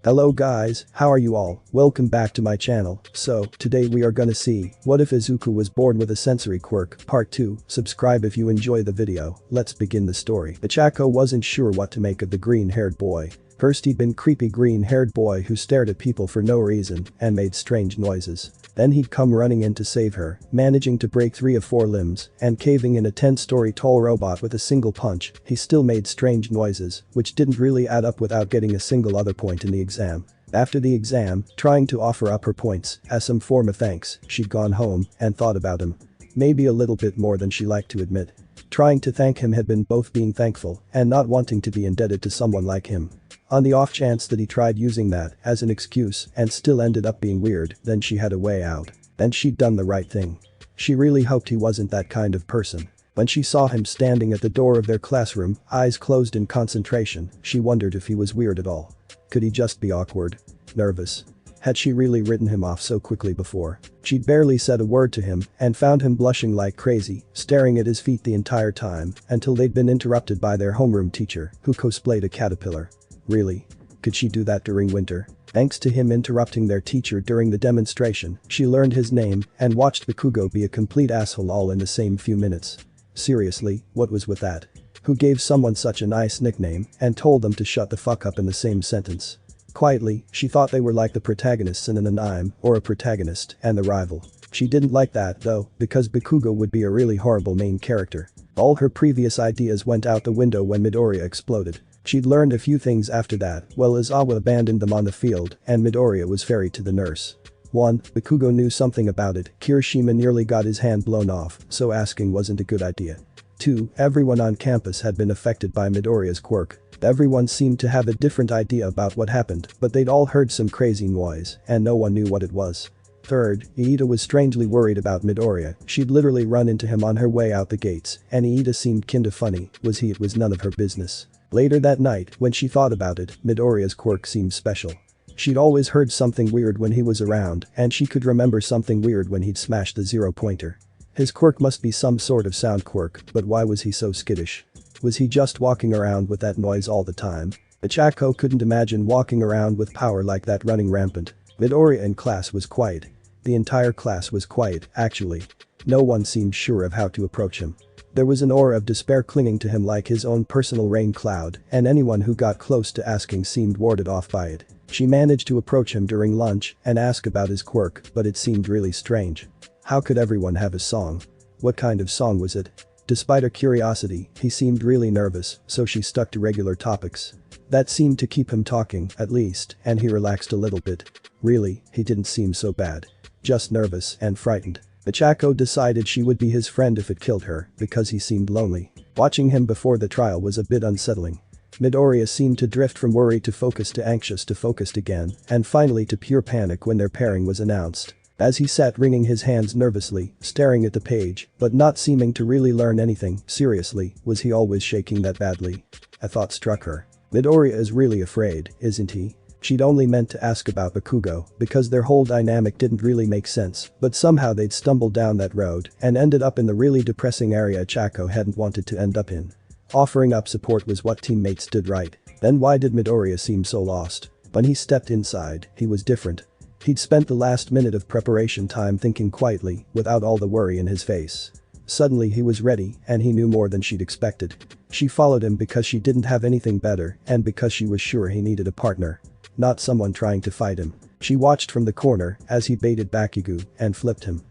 Hello guys, how are you all? Welcome back to my channel. So, today we are gonna see, what if Izuku was born with a sensory quirk, part 2, subscribe if you enjoy the video, let's begin the story. Ichako wasn't sure what to make of the green-haired boy. First he'd been creepy green-haired boy who stared at people for no reason and made strange noises. Then he'd come running in to save her, managing to break 3 of 4 limbs, and caving in a 10-story tall robot with a single punch. He still made strange noises, which didn't really add up without getting a single other point in the exam. After the exam, trying to offer up her points as some form of thanks, she'd gone home and thought about him. Maybe a little bit more than she liked to admit. Trying to thank him had been both being thankful and not wanting to be indebted to someone like him. On the off chance that he tried using that as an excuse and still ended up being weird, then she had a way out. Then she'd done the right thing. She really hoped he wasn't that kind of person. When she saw him standing at the door of their classroom, eyes closed in concentration, she wondered if he was weird at all. Could he just be awkward? Nervous? Had she really written him off so quickly before? She'd barely said a word to him and found him blushing like crazy, staring at his feet the entire time until they'd been interrupted by their homeroom teacher, who cosplayed a caterpillar. Really? Could she do that during winter? Thanks to him interrupting their teacher during the demonstration, she learned his name and watched Bakugo be a complete asshole all in the same few minutes. Seriously, what was with that? Who gave someone such a nice nickname and told them to shut the fuck up in the same sentence? Quietly, she thought they were like the protagonists in an anime or a protagonist and the rival. She didn't like that though, because Bakugo would be a really horrible main character. All her previous ideas went out the window when Midoriya exploded. She'd learned a few things after that, well Izawa abandoned them on the field and Midoriya was ferried to the nurse. 1. Bakugo knew something about it, Kirishima nearly got his hand blown off, so asking wasn't a good idea. 2. Everyone on campus had been affected by Midoriya's quirk. Everyone seemed to have a different idea about what happened, but they'd all heard some crazy noise and no one knew what it was. 3rd, Iida was strangely worried about Midoriya, she'd literally run into him on her way out the gates, and Iida seemed kinda funny, it was none of her business. Later that night, when she thought about it, Midoriya's quirk seemed special. She'd always heard something weird when he was around, and she could remember something weird when he'd smashed the zero-pointer. His quirk must be some sort of sound quirk, but why was he so skittish? Was he just walking around with that noise all the time? Ichako couldn't imagine walking around with power like that running rampant. Midoriya in class was quiet. The entire class was quiet, actually. No one seemed sure of how to approach him. There was an aura of despair clinging to him like his own personal rain cloud, and anyone who got close to asking seemed warded off by it. She managed to approach him during lunch and ask about his quirk, but it seemed really strange. How could everyone have a song? What kind of song was it? Despite her curiosity, he seemed really nervous, so she stuck to regular topics. That seemed to keep him talking, at least, and he relaxed a little bit. Really, he didn't seem so bad. Just nervous and frightened. Ichako decided she would be his friend if it killed her, because he seemed lonely. Watching him before the trial was a bit unsettling. Midoriya seemed to drift from worry to focus to anxious to focused again, and finally to pure panic when their pairing was announced. As he sat wringing his hands nervously, staring at the page, but not seeming to really learn anything, seriously, was he always shaking that badly? A thought struck her. Midoriya is really afraid, isn't he? She'd only meant to ask about Bakugo, because their whole dynamic didn't really make sense, but somehow they'd stumbled down that road and ended up in the really depressing area Ichako hadn't wanted to end up in. Offering up support was what teammates did right. Then why did Midoriya seem so lost? When he stepped inside, he was different. He'd spent the last minute of preparation time thinking quietly, without all the worry in his face. Suddenly he was ready, and he knew more than she'd expected. She followed him because she didn't have anything better and because she was sure he needed a partner. Not someone trying to fight him. She watched from the corner as he baited Bakugo and flipped him.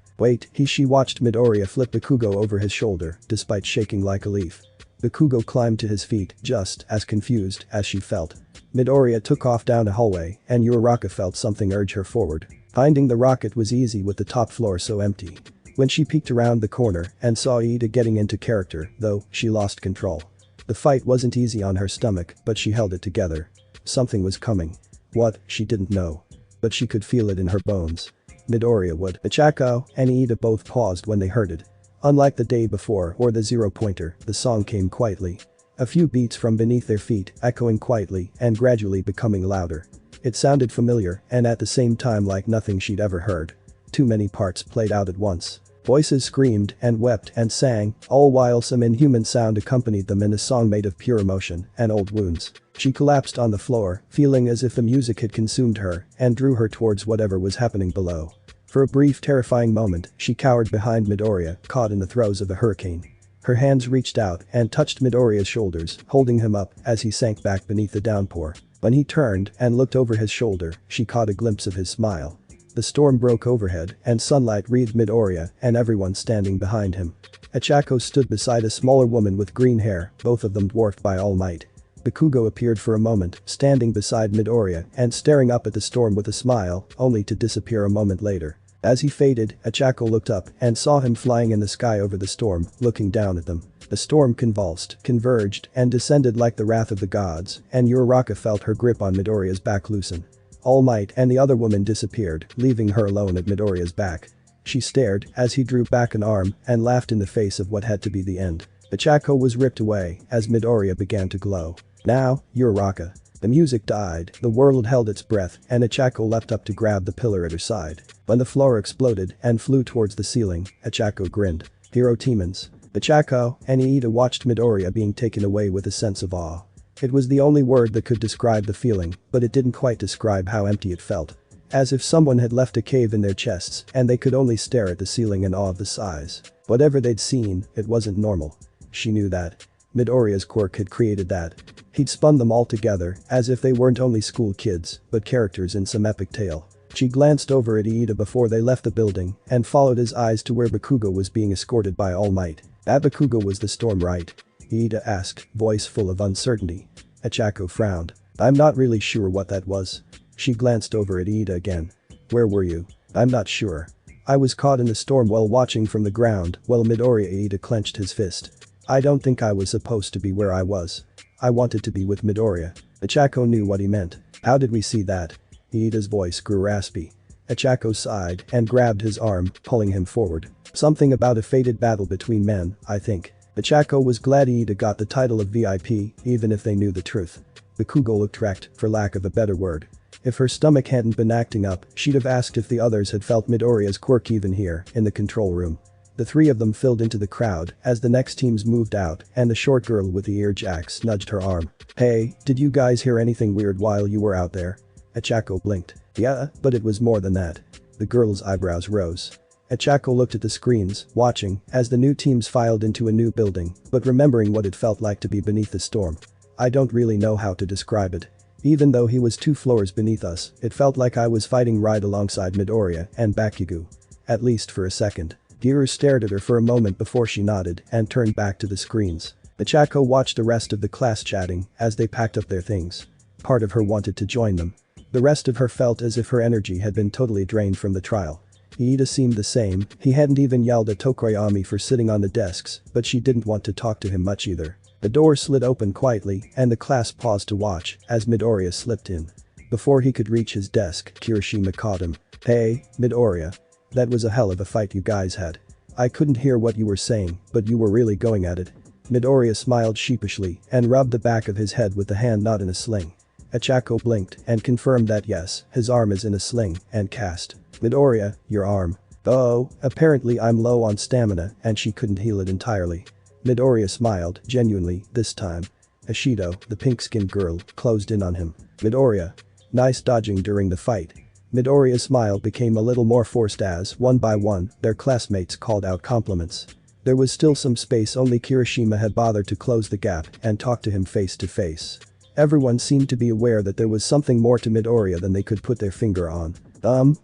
She watched Midoriya flip Bakugo over his shoulder, despite shaking like a leaf. Bakugo climbed to his feet, just as confused as she felt. Midoriya took off down a hallway and Uraraka felt something urge her forward. Finding the rocket was easy with the top floor so empty. When she peeked around the corner and saw Iida getting into character, though, she lost control. The fight wasn't easy on her stomach, but she held it together. Something was coming. What, she didn't know. But she could feel it in her bones. Midoriya would. Ichako and Iida both paused when they heard it. Unlike the day before or the zero-pointer, the song came quietly. A few beats from beneath their feet, echoing quietly and gradually becoming louder. It sounded familiar and at the same time like nothing she'd ever heard. Too many parts played out at once. Voices screamed and wept and sang, all while some inhuman sound accompanied them in a song made of pure emotion and old wounds. She collapsed on the floor, feeling as if the music had consumed her and drew her towards whatever was happening below. For a brief terrifying moment, she cowered behind Midoriya, caught in the throes of a hurricane. Her hands reached out and touched Midoriya's shoulders, holding him up as he sank back beneath the downpour. When he turned and looked over his shoulder, she caught a glimpse of his smile. The storm broke overhead and sunlight wreathed Midoriya and everyone standing behind him. Ochako stood beside a smaller woman with green hair, both of them dwarfed by All Might. Bakugo appeared for a moment, standing beside Midoriya and staring up at the storm with a smile, only to disappear a moment later. As he faded, Ochako looked up and saw him flying in the sky over the storm, looking down at them. The storm convulsed, converged, and descended like the wrath of the gods, and Uraraka felt her grip on Midoriya's back loosen. All Might and the other woman disappeared, leaving her alone at Midoriya's back. She stared as he drew back an arm and laughed in the face of what had to be the end. Ochako was ripped away as Midoriya began to glow. Now, Uraraka. The music died, the world held its breath, and Ochako leapt up to grab the pillar at her side. When the floor exploded and flew towards the ceiling, Ochako grinned. Hero Demons. Ochako and Iida watched Midoriya being taken away with a sense of awe. It was the only word that could describe the feeling, but it didn't quite describe how empty it felt. As if someone had left a cave in their chests and they could only stare at the ceiling in awe of the size. Whatever they'd seen, it wasn't normal. She knew that. Midoriya's quirk had created that. He'd spun them all together, as if they weren't only school kids, but characters in some epic tale. She glanced over at Iida before they left the building and followed his eyes to where Bakugo was being escorted by All Might. That Bakugo was the storm, right? Iida asked, voice full of uncertainty. Ochako frowned. I'm not really sure what that was. She glanced over at Iida again. Where were you? I'm not sure. I was caught in the storm while watching from the ground, while Midoriya. Iida clenched his fist. I don't think I was supposed to be where I was. I wanted to be with Midoriya. Ochako knew what he meant. How did we see that? Iida's voice grew raspy. Ochako sighed and grabbed his arm, pulling him forward. Something about a fated battle between men, I think. Ochako was glad Iida got the title of VIP, even if they knew the truth. Bakugo looked wrecked, for lack of a better word. If her stomach hadn't been acting up, she'd have asked if the others had felt Midoriya's quirk even here, in the control room. The three of them filled into the crowd as the next teams moved out and the short girl with the earjacks nudged her arm. Hey, did you guys hear anything weird while you were out there? Ochako blinked. Yeah, but it was more than that. The girl's eyebrows rose. Ochako looked at the screens, watching as the new teams filed into a new building, but remembering what it felt like to be beneath the storm. I don't really know how to describe it. Even though he was 2 floors beneath us, it felt like I was fighting right alongside Midoriya and Bakugo. At least for a second. Giru stared at her for a moment before she nodded and turned back to the screens. Ochako watched the rest of the class chatting as they packed up their things. Part of her wanted to join them. The rest of her felt as if her energy had been totally drained from the trial. Iida seemed the same, he hadn't even yelled at Tokoyami for sitting on the desks, but she didn't want to talk to him much either. The door slid open quietly and the class paused to watch as Midoriya slipped in. Before he could reach his desk, Kirishima caught him. Hey, Midoriya. That was a hell of a fight you guys had. I couldn't hear what you were saying, but you were really going at it. Midoriya smiled sheepishly and rubbed the back of his head with the hand not in a sling. Ochako blinked and confirmed that yes, his arm is in a sling and cast. Midoriya, your arm. Oh, apparently I'm low on stamina and she couldn't heal it entirely. Midoriya smiled, genuinely, this time. Ashido, the pink-skinned girl, closed in on him. Midoriya. Nice dodging during the fight. Midoriya's smile became a little more forced as, one by one, their classmates called out compliments. There was still some space, only Kirishima had bothered to close the gap and talk to him face to face. Everyone seemed to be aware that there was something more to Midoriya than they could put their finger on.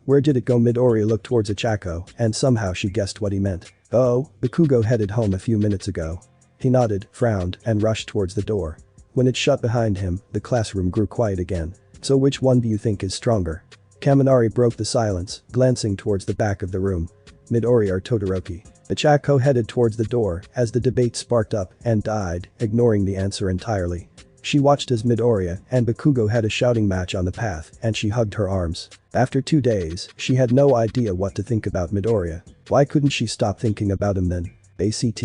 Where did it go? Midoriya looked towards Ochako and somehow she guessed what he meant. Oh, Bakugo headed home a few minutes ago. He nodded, frowned, and rushed towards the door. When it shut behind him, the classroom grew quiet again. So which one do you think is stronger? Kaminari broke the silence, glancing towards the back of the room. Midoriya or Todoroki? Ochako headed towards the door as the debate sparked up and died, ignoring the answer entirely. She watched as Midoriya and Bakugo had a shouting match on the path and she hugged her arms. After 2 days, she had no idea what to think about Midoriya. Why couldn't she stop thinking about him then? ACT.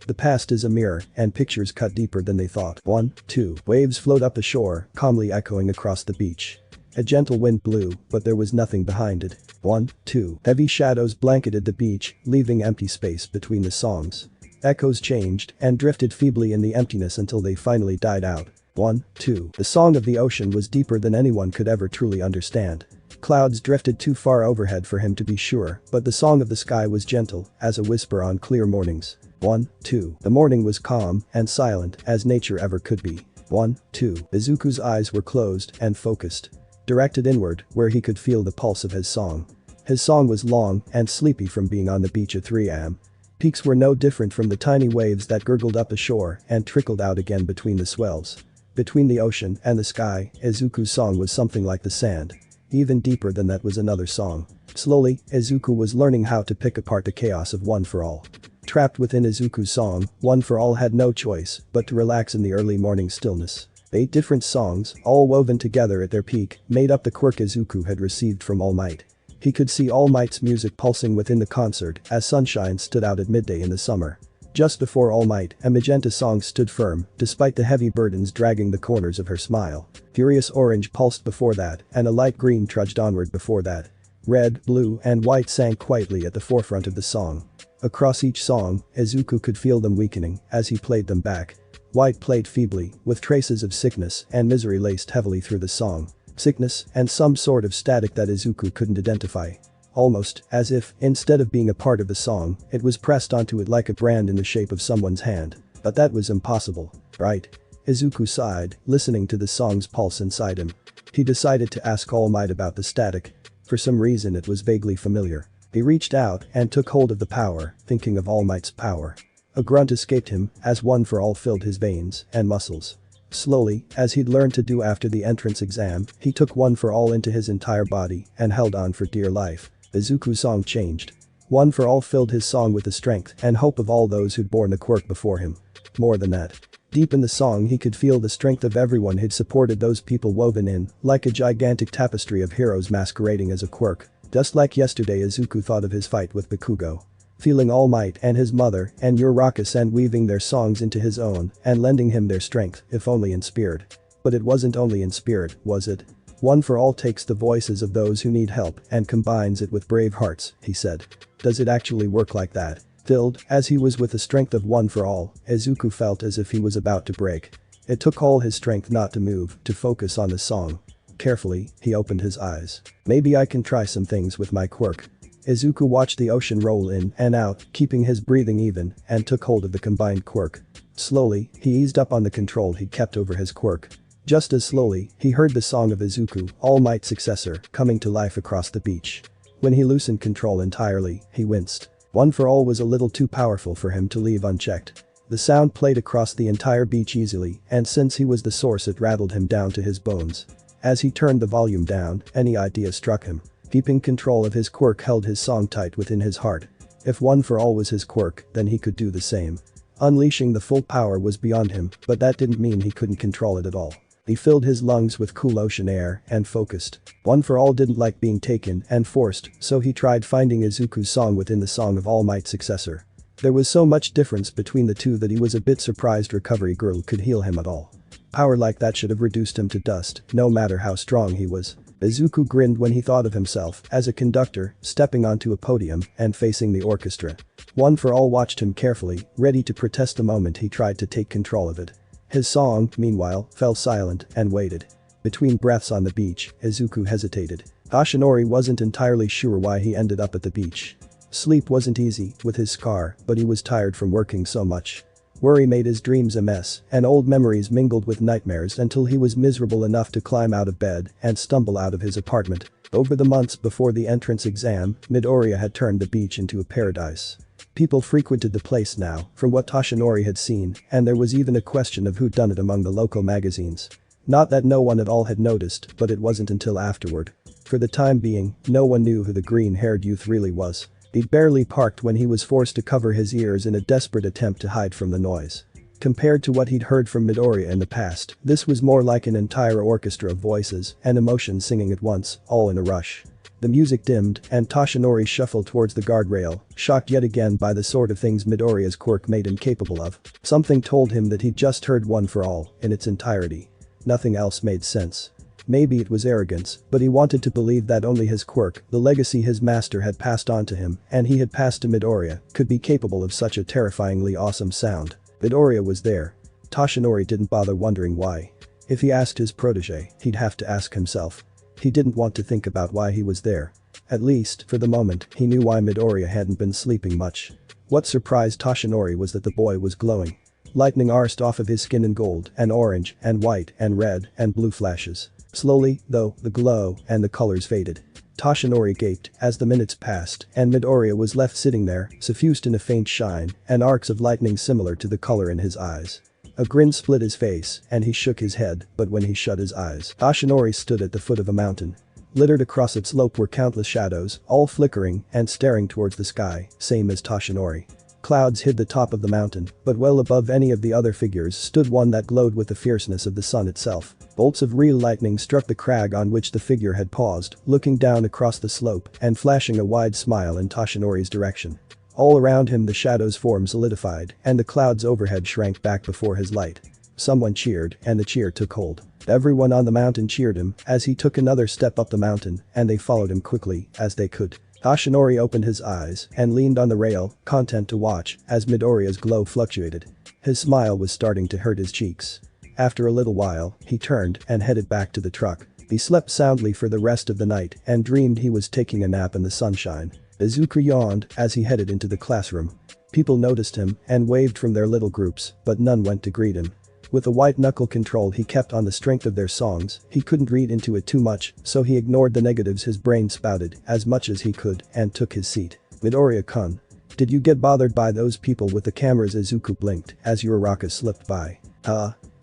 The past is a mirror and pictures cut deeper than they thought. 1, 2. Waves float up the shore, calmly echoing across the beach. A gentle wind blew, but there was nothing behind it. 1, 2. Heavy shadows blanketed the beach, leaving empty space between the songs. Echoes changed and drifted feebly in the emptiness until they finally died out. 1, 2. The song of the ocean was deeper than anyone could ever truly understand. Clouds drifted too far overhead for him to be sure, but the song of the sky was gentle, as a whisper on clear mornings. 1, 2. The morning was calm and silent as nature ever could be. 1, 2. Izuku's eyes were closed and focused. Directed inward, where he could feel the pulse of his song. His song was long and sleepy from being on the beach at 3 am. Peaks were no different from the tiny waves that gurgled up ashore and trickled out again between the swells. Between the ocean and the sky, Izuku's song was something like the sand. Even deeper than that was another song. Slowly, Izuku was learning how to pick apart the chaos of One for All. Trapped within Izuku's song, One for All had no choice but to relax in the early morning stillness. 8 different songs, all woven together at their peak, made up the quirk Izuku had received from All Might. He could see All Might's music pulsing within the concert as sunshine stood out at midday in the summer. Just before All Might, a magenta song stood firm, despite the heavy burdens dragging the corners of her smile. Furious orange pulsed before that, and a light green trudged onward before that. Red, blue, and white sang quietly at the forefront of the song. Across each song, Izuku could feel them weakening as he played them back. White played feebly, with traces of sickness and misery laced heavily through the song. Sickness and some sort of static that Izuku couldn't identify. Almost as if, instead of being a part of the song, it was pressed onto it like a brand in the shape of someone's hand. But that was impossible, right? Izuku sighed, listening to the song's pulse inside him. He decided to ask All Might about the static. For some reason it was vaguely familiar. He reached out and took hold of the power, thinking of All Might's power. A grunt escaped him as One for All filled his veins and muscles. Slowly, as he'd learned to do after the entrance exam, he took One for All into his entire body and held on for dear life. Izuku's song changed. One for All filled his song with the strength and hope of all those who'd borne the quirk before him. More than that. Deep in the song he could feel the strength of everyone who'd supported those people woven in, like a gigantic tapestry of heroes masquerading as a quirk. Just like yesterday Izuku thought of his fight with Bakugo. Feeling All Might and his mother and Uraraka and weaving their songs into his own and lending him their strength, if only in spirit. But it wasn't only in spirit, was it? One for All takes the voices of those who need help and combines it with brave hearts, he said. Does it actually work like that? Filled, as he was with the strength of One for All, Izuku felt as if he was about to break. It took all his strength not to move, to focus on the song. Carefully, he opened his eyes. Maybe I can try some things with my quirk. Izuku watched the ocean roll in and out, keeping his breathing even, and took hold of the combined quirk. Slowly, he eased up on the control he'd kept over his quirk. Just as slowly, he heard the song of Izuku, All Might's successor, coming to life across the beach. When he loosened control entirely, he winced. One for All was a little too powerful for him to leave unchecked. The sound played across the entire beach easily, and since he was the source it rattled him down to his bones. As he turned the volume down, any idea struck him. Keeping control of his quirk held his song tight within his heart. If One for All was his quirk, then he could do the same. Unleashing the full power was beyond him, but that didn't mean he couldn't control it at all. He filled his lungs with cool ocean air and focused. One for All didn't like being taken and forced, so he tried finding Izuku's song within the song of All Might's successor. There was so much difference between the two that he was a bit surprised Recovery Girl could heal him at all. Power like that should have reduced him to dust, no matter how strong he was. Izuku grinned when he thought of himself as a conductor, stepping onto a podium and facing the orchestra. One for All watched him carefully, ready to protest the moment he tried to take control of it. His song, meanwhile, fell silent and waited. Between breaths on the beach, Izuku hesitated. Toshinori wasn't entirely sure why he ended up at the beach. Sleep wasn't easy with his scar, but he was tired from working so much. Worry made his dreams a mess, and old memories mingled with nightmares until he was miserable enough to climb out of bed and stumble out of his apartment. Over the months before the entrance exam, Midoriya had turned the beach into a paradise. People frequented the place now, from what Toshinori had seen, and there was even a question of who'd done it among the local magazines. Not that no one at all had noticed, but it wasn't until afterward. For the time being, no one knew who the green-haired youth really was. He'd barely parked when he was forced to cover his ears in a desperate attempt to hide from the noise. Compared to what he'd heard from Midoriya in the past, this was more like an entire orchestra of voices and emotions singing at once, all in a rush. The music dimmed, and Toshinori shuffled towards the guardrail, shocked yet again by the sort of things Midoriya's quirk made him capable of. Something told him that he'd just heard One for All, in its entirety. Nothing else made sense. Maybe it was arrogance, but he wanted to believe that only his quirk, the legacy his master had passed on to him and he had passed to Midoriya, could be capable of such a terrifyingly awesome sound. Midoriya was there. Toshinori didn't bother wondering why. If he asked his protege, he'd have to ask himself. He didn't want to think about why he was there. At least, for the moment, he knew why Midoriya hadn't been sleeping much. What surprised Toshinori was that the boy was glowing. Lightning arced off of his skin in gold and orange and white and red and blue flashes. Slowly, though, the glow and the colors faded. Toshinori gaped as the minutes passed and Midoriya was left sitting there, suffused in a faint shine and arcs of lightning similar to the color in his eyes. A grin split his face and he shook his head, but when he shut his eyes, Toshinori stood at the foot of a mountain. Littered across its slope were countless shadows, all flickering and staring towards the sky, same as Toshinori. Clouds hid the top of the mountain, but well above any of the other figures stood one that glowed with the fierceness of the sun itself. Bolts of real lightning struck the crag on which the figure had paused, looking down across the slope and flashing a wide smile in Toshinori's direction. All around him the shadow's form solidified and the clouds overhead shrank back before his light. Someone cheered and the cheer took hold. Everyone on the mountain cheered him as he took another step up the mountain and they followed him quickly as they could. Toshinori opened his eyes and leaned on the rail, content to watch as Midoriya's glow fluctuated. His smile was starting to hurt his cheeks. After a little while, he turned and headed back to the truck. He slept soundly for the rest of the night and dreamed he was taking a nap in the sunshine. Izuku yawned as he headed into the classroom. People noticed him and waved from their little groups, but none went to greet him. With the white knuckle control he kept on the strength of their songs, he couldn't read into it too much, so he ignored the negatives his brain spouted as much as he could and took his seat. Midoriya-kun. Did you get bothered by those people with the cameras? Izuku blinked as Uraraka slipped by.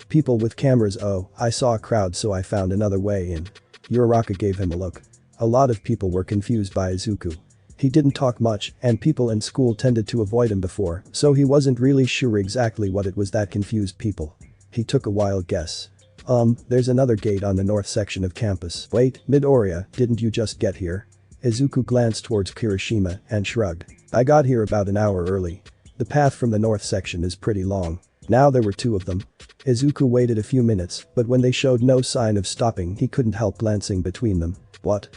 People with cameras? Oh, I saw a crowd so I found another way in. Uraraka gave him a look. A lot of people were confused by Izuku. He didn't talk much and people in school tended to avoid him before, so he wasn't really sure exactly what it was that confused people. He took a wild guess. There's another gate on the north section of campus. Wait, Midoriya, didn't you just get here? Izuku glanced towards Kirishima and shrugged. I got here about an hour early. The path from the north section is pretty long. Now there were two of them. Izuku waited a few minutes, but when they showed no sign of stopping he couldn't help glancing between them. What?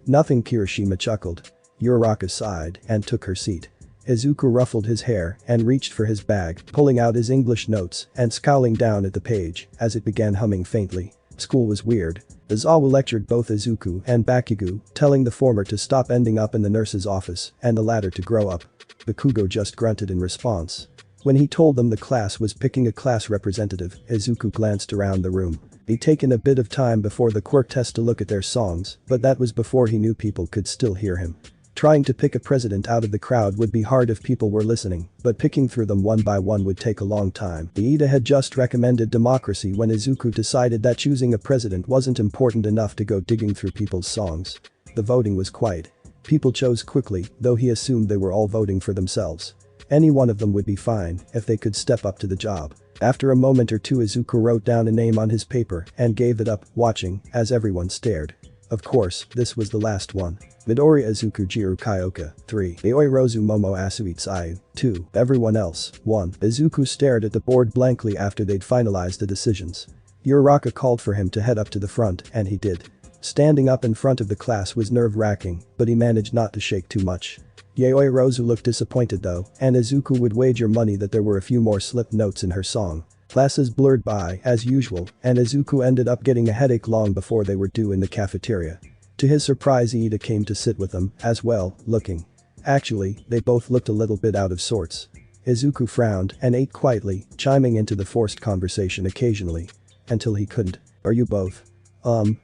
Nothing, Kirishima chuckled. Uraraka sighed and took her seat. Izuku ruffled his hair and reached for his bag, pulling out his English notes and scowling down at the page as it began humming faintly. School was weird. Izawa lectured both Izuku and Bakugo, telling the former to stop ending up in the nurse's office and the latter to grow up. Bakugo just grunted in response. When he told them the class was picking a class representative, Izuku glanced around the room. He'd taken a bit of time before the quirk test to look at their songs, but that was before he knew people could still hear him. Trying to pick a president out of the crowd would be hard if people were listening, but picking through them one by one would take a long time. Iida had just recommended democracy when Izuku decided that choosing a president wasn't important enough to go digging through people's songs. The voting was quiet. People chose quickly, though he assumed they were all voting for themselves. Any one of them would be fine if they could step up to the job. After a moment or two Izuku wrote down a name on his paper and gave it up, watching as everyone stared. Of course, this was the last one. Midoriya Izuku Jiru Kyoka, 3. Aoi Rozu Momo Asuitsayu, 2. Everyone else, 1. Izuku stared at the board blankly after they'd finalized the decisions. Uraraka called for him to head up to the front and he did. Standing up in front of the class was nerve-wracking, but he managed not to shake too much. Yaoi Rozu looked disappointed though, and Izuku would wager money that there were a few more slipped notes in her song. Classes blurred by as usual, and Izuku ended up getting a headache long before they were due in the cafeteria. To his surprise Iida came to sit with them as well, looking. Actually, they both looked a little bit out of sorts. Izuku frowned and ate quietly, chiming into the forced conversation occasionally. Until he couldn't. Are you both?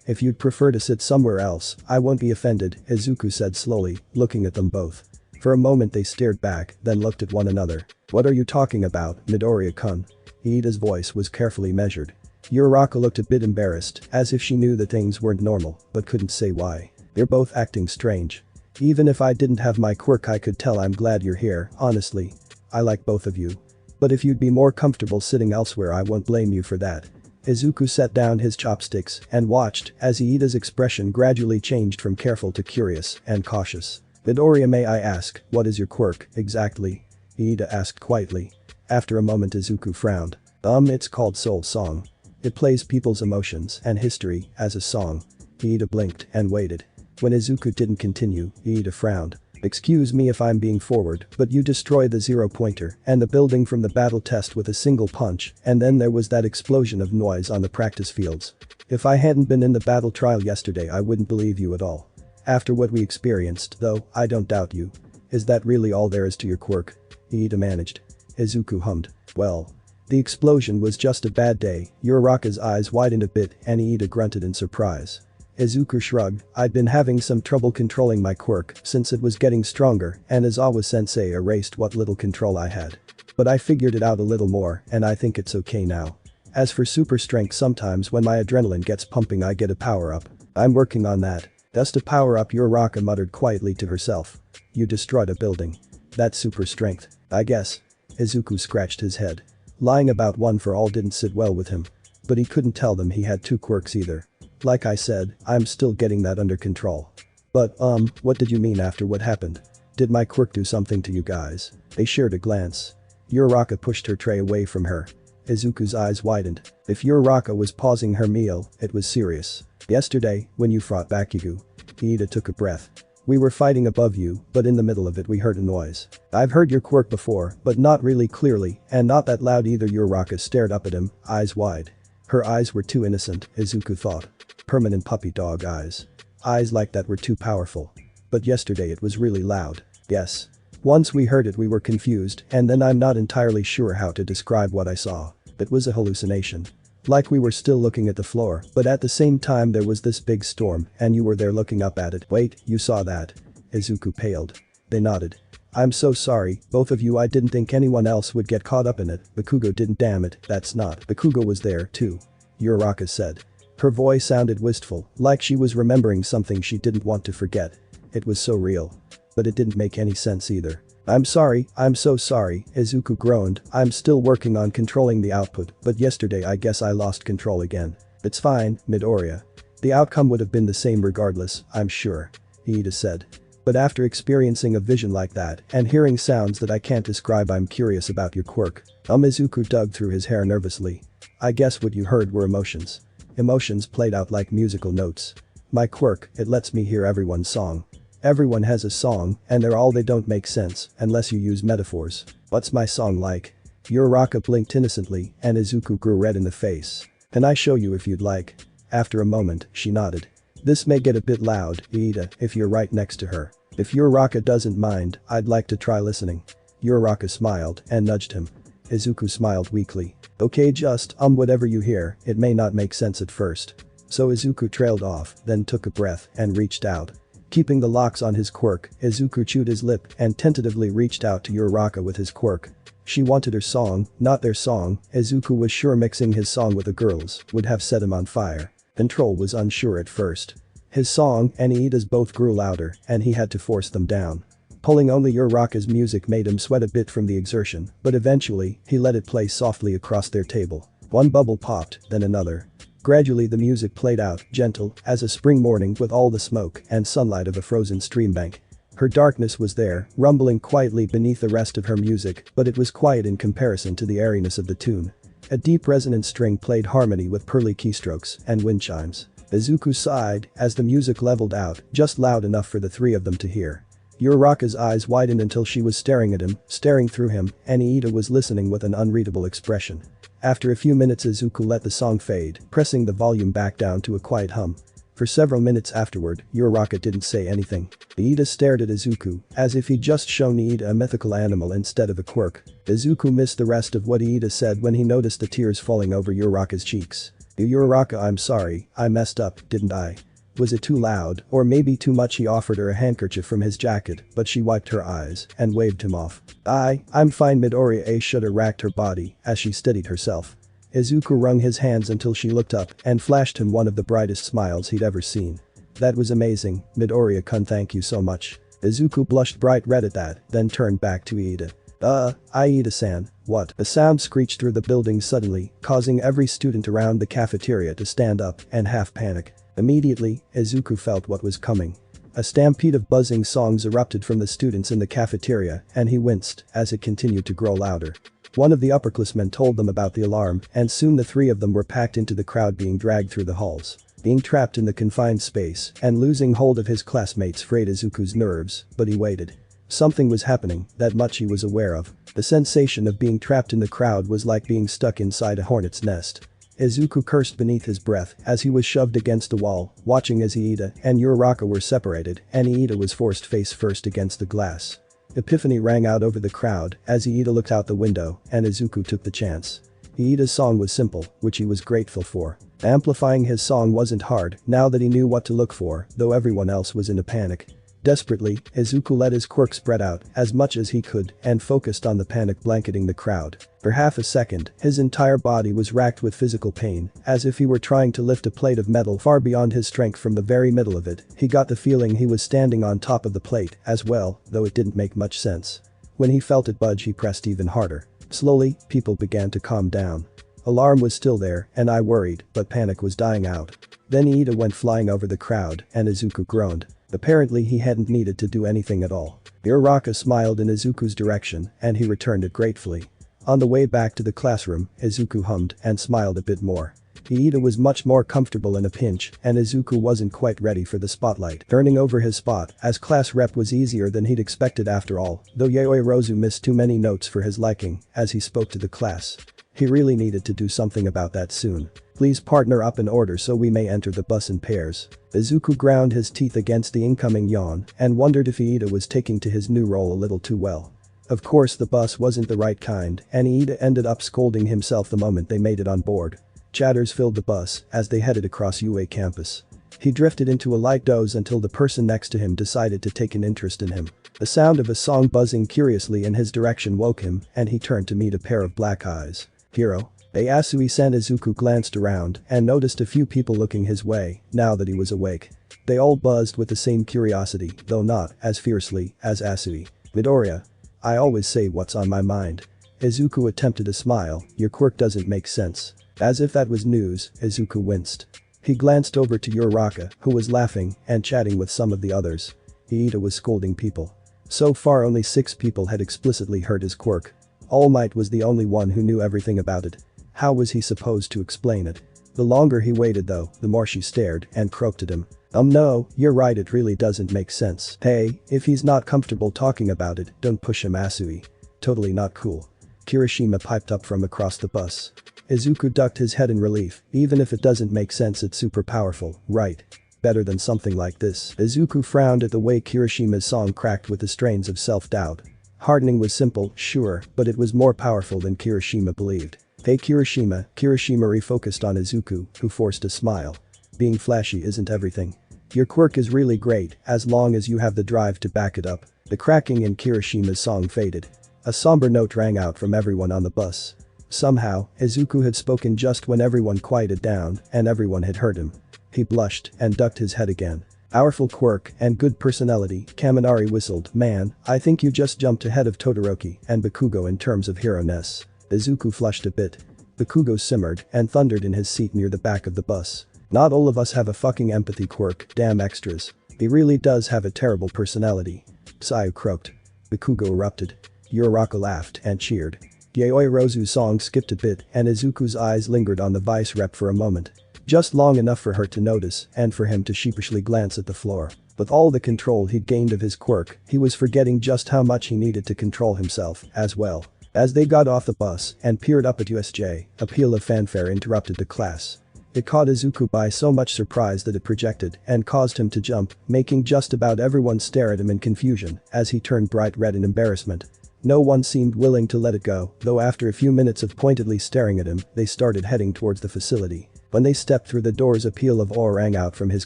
If you'd prefer to sit somewhere else, I won't be offended, Izuku said slowly, looking at them both. For a moment they stared back, then looked at one another. What are you talking about, Midoriya-kun? Iida's voice was carefully measured. Uraraka looked a bit embarrassed, as if she knew that things weren't normal, but couldn't say why. They're both acting strange. Even if I didn't have my quirk I could tell. I'm glad you're here, honestly. I like both of you. But if you'd be more comfortable sitting elsewhere I won't blame you for that. Izuku set down his chopsticks and watched as Iida's expression gradually changed from careful to curious and cautious. Midoriya, may I ask, what is your quirk, exactly? Iida asked quietly. After a moment Izuku frowned. It's called Soul Song. It plays people's emotions and history as a song. Iida blinked and waited. When Izuku didn't continue, Iida frowned. Excuse me if I'm being forward, but you destroyed the zero-pointer and the building from the battle test with a single punch, and then there was that explosion of noise on the practice fields. If I hadn't been in the battle trial yesterday I wouldn't believe you at all. After what we experienced, though, I don't doubt you. Is that really all there is to your quirk? Iida managed. Izuku hummed. Well. The explosion was just a bad day. Uraraka's eyes widened a bit and Iida grunted in surprise. Izuku shrugged. I'd been having some trouble controlling my quirk since it was getting stronger and Aizawa-sensei erased what little control I had. But I figured it out a little more and I think it's okay now. As for super strength, sometimes when my adrenaline gets pumping I get a power-up. I'm working on that. Just a power-up, Uraraka muttered quietly to herself. You destroyed a building. That's super strength, I guess. Izuku scratched his head. Lying about one for all didn't sit well with him. But he couldn't tell them he had two quirks either. Like I said, I'm still getting that under control. But, what did you mean after what happened? Did my quirk do something to you guys? They shared a glance. Uraraka pushed her tray away from her. Izuku's eyes widened. If Uraraka was pausing her meal, it was serious. Yesterday, when you fought Bakugo. Iida took a breath. We were fighting above you, but in the middle of it we heard a noise. I've heard your quirk before, but not really clearly, and not that loud either. Uraraka stared up at him, eyes wide. Her eyes were too innocent, Izuku thought. Permanent puppy dog eyes. Eyes like that were too powerful. But yesterday it was really loud. Yes. Once we heard it we were confused, and then I'm not entirely sure how to describe what I saw. It was a hallucination. Like we were still looking at the floor, but at the same time there was this big storm, and you were there looking up at it. Wait, you saw that? Izuku paled. They nodded. I'm so sorry, both of you. I didn't think anyone else would get caught up in it. Bakugo didn't. Damn it, that's not. Bakugo was there, too. Uraraka said. Her voice sounded wistful, like she was remembering something she didn't want to forget. It was so real. But it didn't make any sense either. I'm sorry, I'm so sorry, Izuku groaned. I'm still working on controlling the output, but yesterday I guess I lost control again. It's fine, Midoriya. The outcome would have been the same regardless, I'm sure. Iida said. But after experiencing a vision like that and hearing sounds that I can't describe, I'm curious about your quirk. Izuku dug through his hair nervously. I guess what you heard were emotions. Emotions played out like musical notes. My quirk, it lets me hear everyone's song. Everyone has a song, and they don't make sense unless you use metaphors. What's my song like? Uraraka blinked innocently and Izuku grew red in the face. Can I show you if you'd like? After a moment, she nodded. This may get a bit loud, Iida, if you're right next to her. If Uraraka doesn't mind, I'd like to try listening. Uraraka smiled and nudged him. Izuku smiled weakly. Okay, just, whatever you hear, it may not make sense at first. So Izuku trailed off, then took a breath and reached out. Keeping the locks on his quirk, Izuku chewed his lip and tentatively reached out to Uraraka with his quirk. She wanted her song, not their song. Izuku was sure mixing his song with the girls would have set him on fire. Control was unsure at first. His song and Iida's both grew louder and he had to force them down. Pulling only Uraraka's music made him sweat a bit from the exertion, but eventually, he let it play softly across their table. One bubble popped, then another. Gradually the music played out, gentle, as a spring morning with all the smoke and sunlight of a frozen stream bank. Her darkness was there, rumbling quietly beneath the rest of her music, but it was quiet in comparison to the airiness of the tune. A deep resonant string played harmony with pearly keystrokes and wind chimes. Izuku sighed as the music leveled out, just loud enough for the three of them to hear. Uraraka's eyes widened until she was staring at him, staring through him, and Iida was listening with an unreadable expression. After a few minutes Izuku let the song fade, pressing the volume back down to a quiet hum. For several minutes afterward, Uraraka didn't say anything. Iida stared at Izuku, as if he'd just shown Iida a mythical animal instead of a quirk. Izuku missed the rest of what Iida said when he noticed the tears falling over Uraraka's cheeks. Uraraka, I'm sorry, I messed up, didn't I? Was it too loud, or maybe too much? He offered her a handkerchief from his jacket, but she wiped her eyes and waved him off. I'm fine. Midoriya. A shudder racked her body as she steadied herself. Izuku wrung his hands until she looked up and flashed him one of the brightest smiles he'd ever seen. That was amazing, Midoriya-kun, thank you so much. Izuku blushed bright red at that, then turned back to Iida. Iida-san, what? A sound screeched through the building suddenly, causing every student around the cafeteria to stand up and half panic. Immediately, Izuku felt what was coming. A stampede of buzzing songs erupted from the students in the cafeteria and he winced as it continued to grow louder. One of the upperclassmen told them about the alarm, and soon the three of them were packed into the crowd being dragged through the halls. Being trapped in the confined space and losing hold of his classmates frayed Izuku's nerves, but he waited. Something was happening, that much he was aware of. The sensation of being trapped in the crowd was like being stuck inside a hornet's nest. Izuku cursed beneath his breath as he was shoved against the wall, watching as Iida and Uraraka were separated and Iida was forced face first against the glass. Epiphany rang out over the crowd as Iida looked out the window and Izuku took the chance. Iida's song was simple, which he was grateful for. Amplifying his song wasn't hard now that he knew what to look for, though everyone else was in a panic. Desperately, Izuku let his quirk spread out as much as he could and focused on the panic blanketing the crowd. For half a second, his entire body was racked with physical pain, as if he were trying to lift a plate of metal far beyond his strength from the very middle of it. He got the feeling he was standing on top of the plate as well, though it didn't make much sense. When he felt it budge, he pressed even harder. Slowly, people began to calm down. Alarm was still there, and I worried, but panic was dying out. Then Iida went flying over the crowd, and Izuku groaned. Apparently he hadn't needed to do anything at all. Uraraka smiled in Izuku's direction, and he returned it gratefully. On the way back to the classroom, Izuku hummed and smiled a bit more. Iida was much more comfortable in a pinch, and Izuku wasn't quite ready for the spotlight. Turning over his spot as class rep was easier than he'd expected after all, though Yaoi Rozu missed too many notes for his liking as he spoke to the class. He really needed to do something about that soon. Please partner up in order so we may enter the bus in pairs. Izuku ground his teeth against the incoming yawn and wondered if Iida was taking to his new role a little too well. Of course the bus wasn't the right kind and Iida ended up scolding himself the moment they made it on board. Chatters filled the bus as they headed across UA campus. He drifted into a light doze until the person next to him decided to take an interest in him. The sound of a song buzzing curiously in his direction woke him and he turned to meet a pair of black eyes. "Hero?" Asui-san. Izuku glanced around and noticed a few people looking his way now that he was awake. They all buzzed with the same curiosity, though not as fiercely as Asui. "Midoriya. I always say what's on my mind." Izuku attempted a smile. "Your quirk doesn't make sense." As if that was news, Izuku winced. He glanced over to Uraraka, who was laughing and chatting with some of the others. Iida was scolding people. So far only 6 people had explicitly heard his quirk. All Might was the only one who knew everything about it. How was he supposed to explain it? The longer he waited though, the more she stared and croaked at him. No, you're right, it really doesn't make sense." "Hey, if he's not comfortable talking about it, don't push him, Asui." "Totally not cool." Kirishima piped up from across the bus. Izuku ducked his head in relief. "Even if it doesn't make sense, it's super powerful, right? Better than something like this." Izuku frowned at the way Kirishima's song cracked with the strains of self-doubt. Hardening was simple, sure, but it was more powerful than Kirishima believed. "Hey Kirishima." Kirishima refocused on Izuku, who forced a smile. "Being flashy isn't everything. Your quirk is really great as long as you have the drive to back it up." The cracking in Kirishima's song faded. A somber note rang out from everyone on the bus. Somehow, Izuku had spoken just when everyone quieted down and everyone had heard him. He blushed and ducked his head again. "Powerful quirk and good personality," Kaminari whistled. "Man, I think you just jumped ahead of Todoroki and Bakugo in terms of hero-ness." Izuku flushed a bit. Bakugo simmered and thundered in his seat near the back of the bus. "Not all of us have a fucking empathy quirk, damn extras. He really does have a terrible personality." Sayu croaked. Bakugo erupted. Uraraka laughed and cheered. Yaoi Rozu's song skipped a bit and Izuku's eyes lingered on the vice rep for a moment. Just long enough for her to notice and for him to sheepishly glance at the floor. With all the control he'd gained of his quirk, he was forgetting just how much he needed to control himself as well. As they got off the bus and peered up at USJ, a peal of fanfare interrupted the class. It caught Izuku by so much surprise that it projected and caused him to jump, making just about everyone stare at him in confusion as he turned bright red in embarrassment. No one seemed willing to let it go, though after a few minutes of pointedly staring at him, they started heading towards the facility. When they stepped through the doors, a peal of awe rang out from his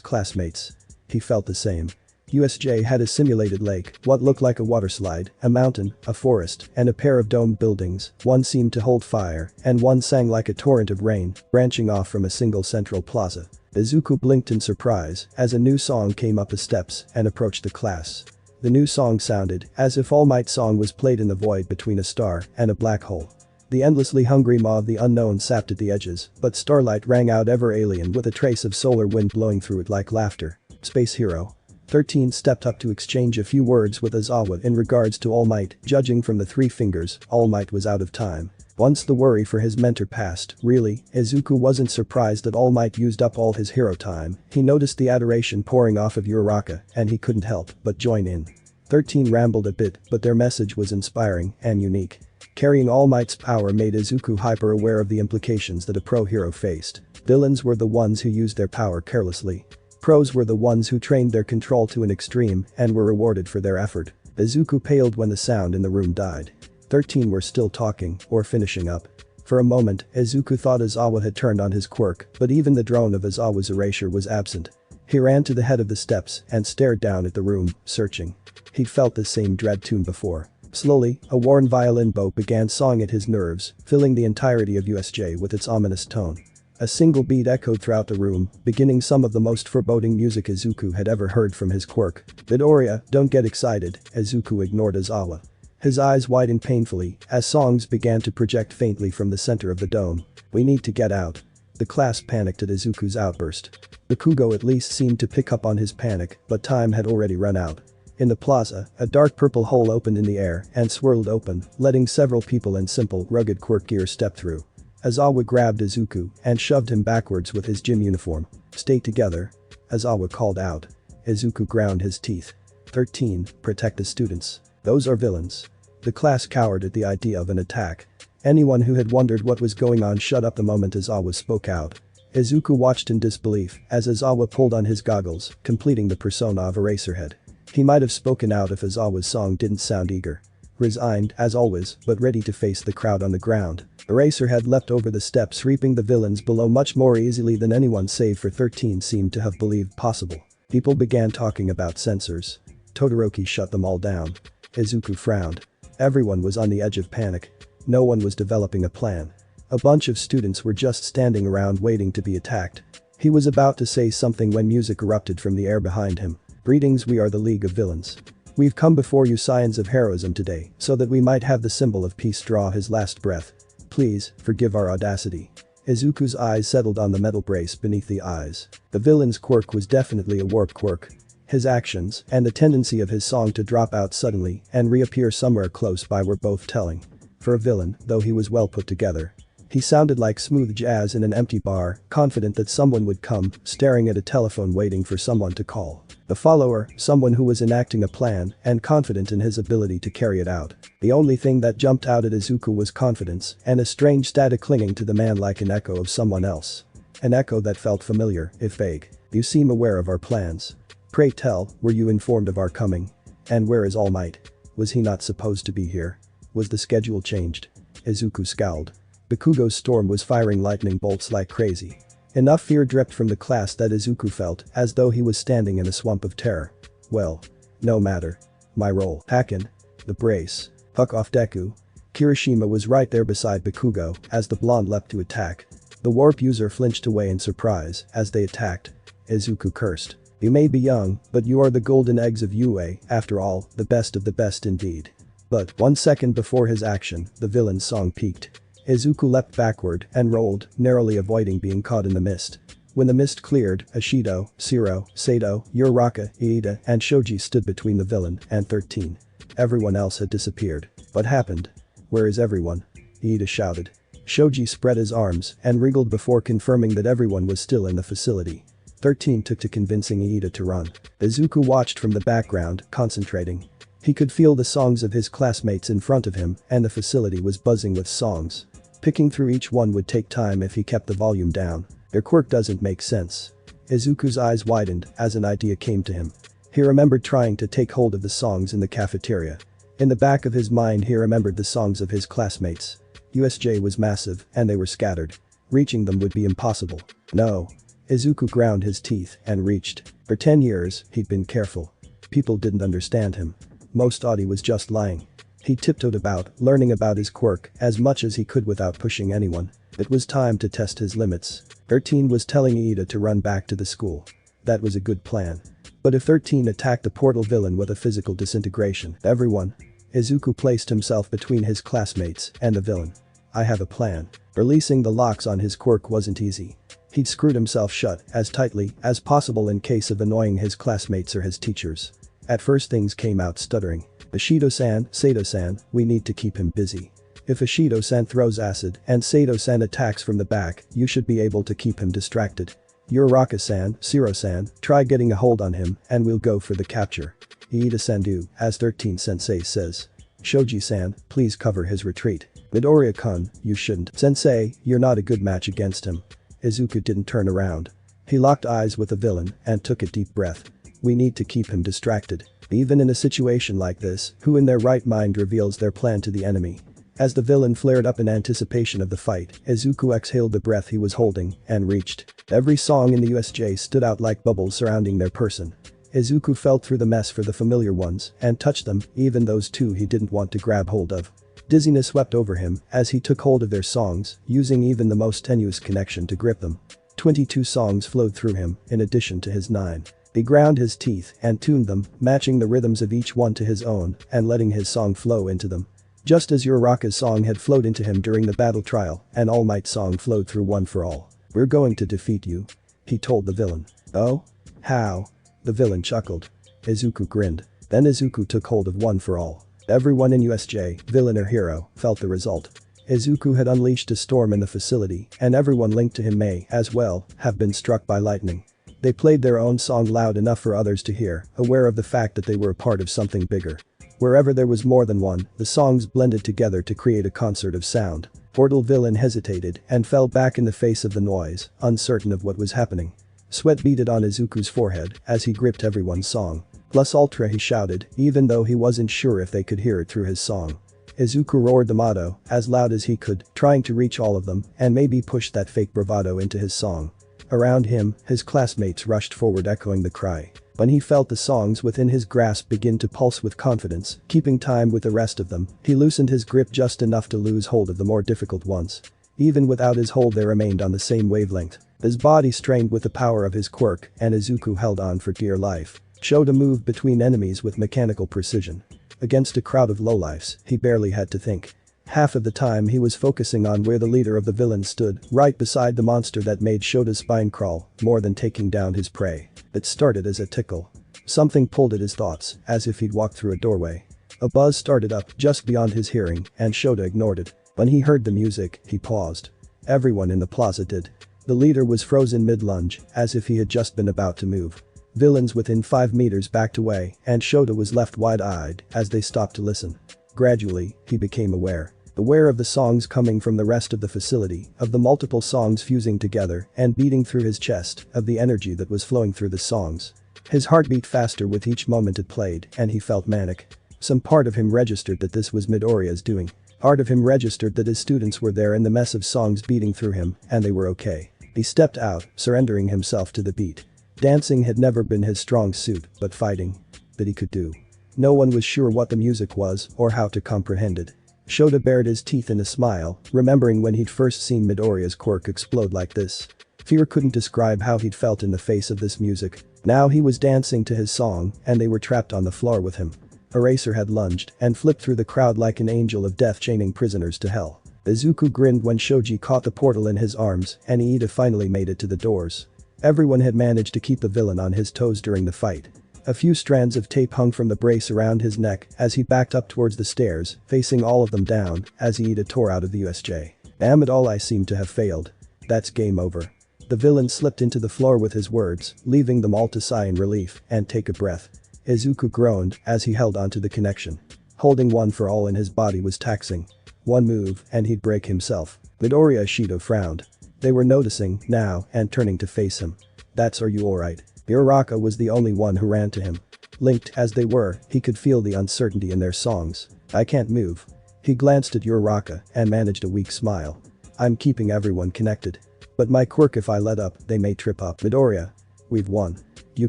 classmates. He felt the same. USJ had a simulated lake, what looked like a waterslide, a mountain, a forest, and a pair of domed buildings. One seemed to hold fire, and one sang like a torrent of rain, branching off from a single central plaza. Izuku blinked in surprise as a new song came up the steps and approached the class. The new song sounded as if All Might's song was played in the void between a star and a black hole. The endlessly hungry maw of the unknown sapped at the edges, but starlight rang out ever alien with a trace of solar wind blowing through it like laughter. "Space hero." 13 stepped up to exchange a few words with Aizawa in regards to All Might. Judging from the 3 fingers, All Might was out of time. Once the worry for his mentor passed, really, Izuku wasn't surprised that All Might used up all his hero time. He noticed the adoration pouring off of Uraraka, and he couldn't help but join in. 13 rambled a bit, but their message was inspiring and unique. Carrying All Might's power made Izuku hyper-aware of the implications that a pro-hero faced. Villains were the ones who used their power carelessly. Pros were the ones who trained their control to an extreme and were rewarded for their effort. Izuku paled when the sound in the room died. 13 were still talking or finishing up. For a moment, Izuku thought Aizawa had turned on his quirk, but even the drone of Aizawa's erasure was absent. He ran to the head of the steps and stared down at the room, searching. He'd felt the same dread tune before. Slowly, a worn violin bow began sawing at his nerves, filling the entirety of USJ with its ominous tone. A single beat echoed throughout the room, beginning some of the most foreboding music Izuku had ever heard from his quirk. Midoriya, don't get excited, Izuku ignored Aizawa. His eyes widened painfully as songs began to project faintly from the center of the dome. We need to get out. The class panicked at Izuku's outburst. Bakugo at least seemed to pick up on his panic, but time had already run out. In the plaza, a dark purple hole opened in the air and swirled open, letting several people in simple, rugged quirk gear step through. Aizawa grabbed Izuku and shoved him backwards with his gym uniform. Stay together. Aizawa called out. Izuku ground his teeth. 13, protect the students. Those are villains. The class cowered at the idea of an attack. Anyone who had wondered what was going on shut up the moment Aizawa spoke out. Izuku watched in disbelief as Aizawa pulled on his goggles, completing the persona of Eraserhead. He might have spoken out if Aizawa's song didn't sound eager. Resigned, as always, but ready to face the crowd on the ground. Eraserhead leapt over the steps, reaping the villains below much more easily than anyone save for 13 seemed to have believed possible. People began talking about censors. Todoroki shut them all down. Izuku frowned. Everyone was on the edge of panic. No one was developing a plan. A bunch of students were just standing around waiting to be attacked. He was about to say something when music erupted from the air behind him. Greetings, we are the League of Villains. We've come before you scions of heroism today, so that we might have the symbol of peace draw his last breath. Please, forgive our audacity. Izuku's eyes settled on the metal brace beneath the eyes. The villain's quirk was definitely a warp quirk. His actions and the tendency of his song to drop out suddenly and reappear somewhere close by were both telling. For a villain, though he was well put together. He sounded like smooth jazz in an empty bar, confident that someone would come, staring at a telephone waiting for someone to call. A follower, someone who was enacting a plan and confident in his ability to carry it out. The only thing that jumped out at Izuku was confidence and a strange static clinging to the man like an echo of someone else. An echo that felt familiar, if vague. You seem aware of our plans. Pray tell, were you informed of our coming? And where is All Might? Was he not supposed to be here? Was the schedule changed? Izuku scowled. Bakugo's storm was firing lightning bolts like crazy. Enough fear dripped from the class that Izuku felt as though he was standing in a swamp of terror. Well. No matter. My role. Hakken. The brace. Fuck off Deku. Kirishima was right there beside Bakugo as the blonde leapt to attack. The warp user flinched away in surprise as they attacked. Izuku cursed. You may be young, but you are the golden eggs of UA, after all, the best of the best indeed. But 1 second before his action, the villain's song peaked. Izuku leapt backward and rolled, narrowly avoiding being caught in the mist. When the mist cleared, Ashido, Shiro, Sato, Uraraka, Iida, and Shoji stood between the villain and 13. Everyone else had disappeared. What happened? Where is everyone? Iida shouted. Shoji spread his arms and wriggled before confirming that everyone was still in the facility. 13 took to convincing Iida to run. Izuku watched from the background, concentrating. He could feel the songs of his classmates in front of him and the facility was buzzing with songs. Picking through each one would take time if he kept the volume down. Their quirk doesn't make sense. Izuku's eyes widened as an idea came to him. He remembered trying to take hold of the songs in the cafeteria. In the back of his mind he remembered the songs of his classmates. USJ was massive and they were scattered. Reaching them would be impossible. No. Izuku ground his teeth and reached. For 10 years, he'd been careful. People didn't understand him. Most Audi was just lying. He tiptoed about, learning about his quirk as much as he could without pushing anyone. It was time to test his limits. 13 was telling Iida to run back to the school. That was a good plan. But if 13 attacked the portal villain with a physical disintegration, everyone. Izuku placed himself between his classmates and the villain. I have a plan. Releasing the locks on his quirk wasn't easy. He'd screwed himself shut as tightly as possible in case of annoying his classmates or his teachers. At first things came out stuttering. Ishido-san, Sato-san, we need to keep him busy. If Ishido-san throws acid and Sato-san attacks from the back, you should be able to keep him distracted. Uraraka-san, Shiro-san, try getting a hold on him and we'll go for the capture. Iida-san do, as 13 sensei says. Shoji-san, please cover his retreat. Midoriya-kun, you shouldn't. Sensei, you're not a good match against him. Izuku didn't turn around. He locked eyes with the villain and took a deep breath. We need to keep him distracted. Even in a situation like this, who in their right mind reveals their plan to the enemy? As the villain flared up in anticipation of the fight, Izuku exhaled the breath he was holding and reached. Every song in the USJ stood out like bubbles surrounding their person. Izuku felt through the mess for the familiar ones and touched them, even those two he didn't want to grab hold of. Dizziness swept over him as he took hold of their songs, using even the most tenuous connection to grip them. 22 songs flowed through him, in addition to his 9. He ground his teeth and tuned them, matching the rhythms of each one to his own and letting his song flow into them. Just as Uraraka's song had flowed into him during the battle trial, an All Might song flowed through One for All. We're going to defeat you. He told the villain. Oh? How? The villain chuckled. Izuku grinned. Then Izuku took hold of One for All. Everyone in USJ, villain or hero, felt the result. Izuku had unleashed a storm in the facility and everyone linked to him may, as well, have been struck by lightning. They played their own song loud enough for others to hear, aware of the fact that they were a part of something bigger. Wherever there was more than one, the songs blended together to create a concert of sound. Portal villain hesitated and fell back in the face of the noise, uncertain of what was happening. Sweat beaded on Izuku's forehead as he gripped everyone's song. Plus ultra, he shouted, even though he wasn't sure if they could hear it through his song. Izuku roared the motto as loud as he could, trying to reach all of them and maybe push that fake bravado into his song. Around him, his classmates rushed forward echoing the cry. When he felt the songs within his grasp begin to pulse with confidence, keeping time with the rest of them, he loosened his grip just enough to lose hold of the more difficult ones. Even without his hold they remained on the same wavelength. His body strained with the power of his quirk and Izuku held on for dear life. Showed a move between enemies with mechanical precision. Against a crowd of lowlifes, he barely had to think. Half of the time he was focusing on where the leader of the villains stood, right beside the monster that made Shota's spine crawl, more than taking down his prey. It started as a tickle. Something pulled at his thoughts, as if he'd walked through a doorway. A buzz started up just beyond his hearing, and Shota ignored it. When he heard the music, he paused. Everyone in the plaza did. The leader was frozen mid-lunge, as if he had just been about to move. Villains within 5 meters backed away, and Shota was left wide-eyed as they stopped to listen. Gradually, he became aware of the songs coming from the rest of the facility, of the multiple songs fusing together and beating through his chest, of the energy that was flowing through the songs. His heart beat faster with each moment it played, and he felt manic. Some part of him registered that this was Midoriya's doing. Part of him registered that his students were there in the mess of songs beating through him, and they were okay. He stepped out, surrendering himself to the beat. Dancing had never been his strong suit, but fighting, that he could do. No one was sure what the music was or how to comprehend it. Shota bared his teeth in a smile, remembering when he'd first seen Midoriya's quirk explode like this. Fear couldn't describe how he'd felt in the face of this music. Now he was dancing to his song, and they were trapped on the floor with him. Eraser had lunged and flipped through the crowd like an angel of death chaining prisoners to hell. Izuku grinned when Shoji caught the portal in his arms and Iida finally made it to the doors. Everyone had managed to keep the villain on his toes during the fight. A few strands of tape hung from the brace around his neck as he backed up towards the stairs, facing all of them down as Iida tore out of the USJ. Damn it all, I seem to have failed. That's game over. The villain slipped into the floor with his words, leaving them all to sigh in relief and take a breath. Izuku groaned as he held onto the connection. Holding One for All in his body was taxing. One move and he'd break himself. Midoriya Shido frowned. They were noticing now and turning to face him. That's, are you alright? Uraraka was the only one who ran to him. Linked as they were, he could feel the uncertainty in their songs. I can't move. He glanced at Uraraka and managed a weak smile. I'm keeping everyone connected. But my quirk, if I let up, they may trip up. Midoriya. We've won. You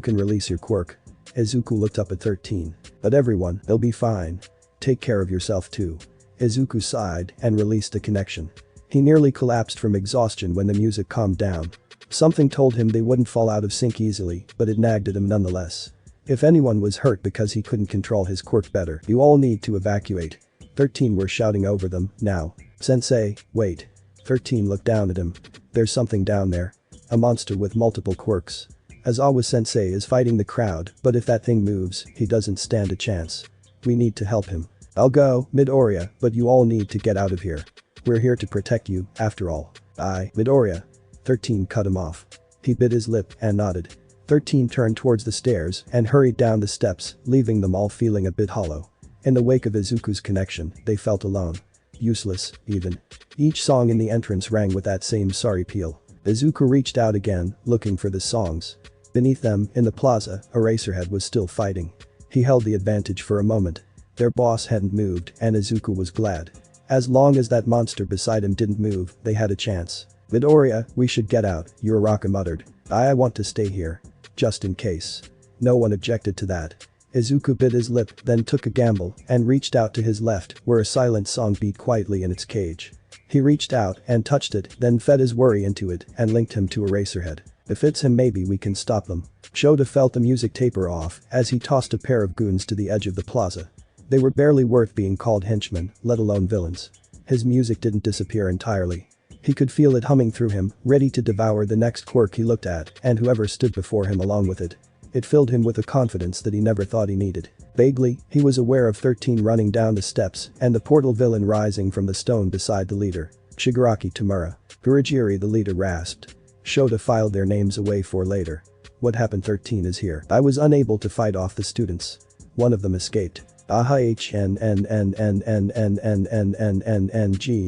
can release your quirk. Izuku looked up at 13. But everyone, they'll be fine. Take care of yourself too. Izuku sighed and released the connection. He nearly collapsed from exhaustion when the music calmed down. Something told him they wouldn't fall out of sync easily, but it nagged at him nonetheless. If anyone was hurt because he couldn't control his quirk better, you all need to evacuate. 13 were shouting over them, now. Sensei, wait. 13 looked down at him. There's something down there. a monster with multiple quirks. Azawa-sensei is fighting the crowd, but if that thing moves, he doesn't stand a chance. We need to help him. I'll go, Midoriya, but you all need to get out of here. We're here to protect you, after all. Midoriya. 13 cut him off. He bit his lip and nodded. 13 turned towards the stairs and hurried down the steps, leaving them all feeling a bit hollow. In the wake of Izuku's connection, they felt alone. Useless, even. Each song in the entrance rang with that same sorry peal. Izuku reached out again, looking for the songs. Beneath them, in the plaza, Eraserhead was still fighting. He held the advantage for a moment. Their boss hadn't moved, and Izuku was glad. As long as that monster beside him didn't move, they had a chance. Midoriya, we should get out, Uraraka muttered. I want to stay here. Just in case. No one objected to that. Izuku bit his lip, then took a gamble and reached out to his left, where a silent song beat quietly in its cage. He reached out and touched it, then fed his worry into it and linked him to Eraserhead. If it's him, maybe we can stop them. Shota felt the music taper off as he tossed a pair of goons to the edge of the plaza. They were barely worth being called henchmen, let alone villains. His music didn't disappear entirely. He could feel it humming through him, ready to devour the next quirk he looked at and whoever stood before him along with it. It filled him with a confidence that he never thought he needed. Vaguely, he was aware of 13 running down the steps and the portal villain rising from the stone beside the leader. Shigaraki Tamura. Kurogiri, the leader, rasped. Shota filed their names away for later. What happened? 13 is here. I was unable to fight off the students. One of them escaped.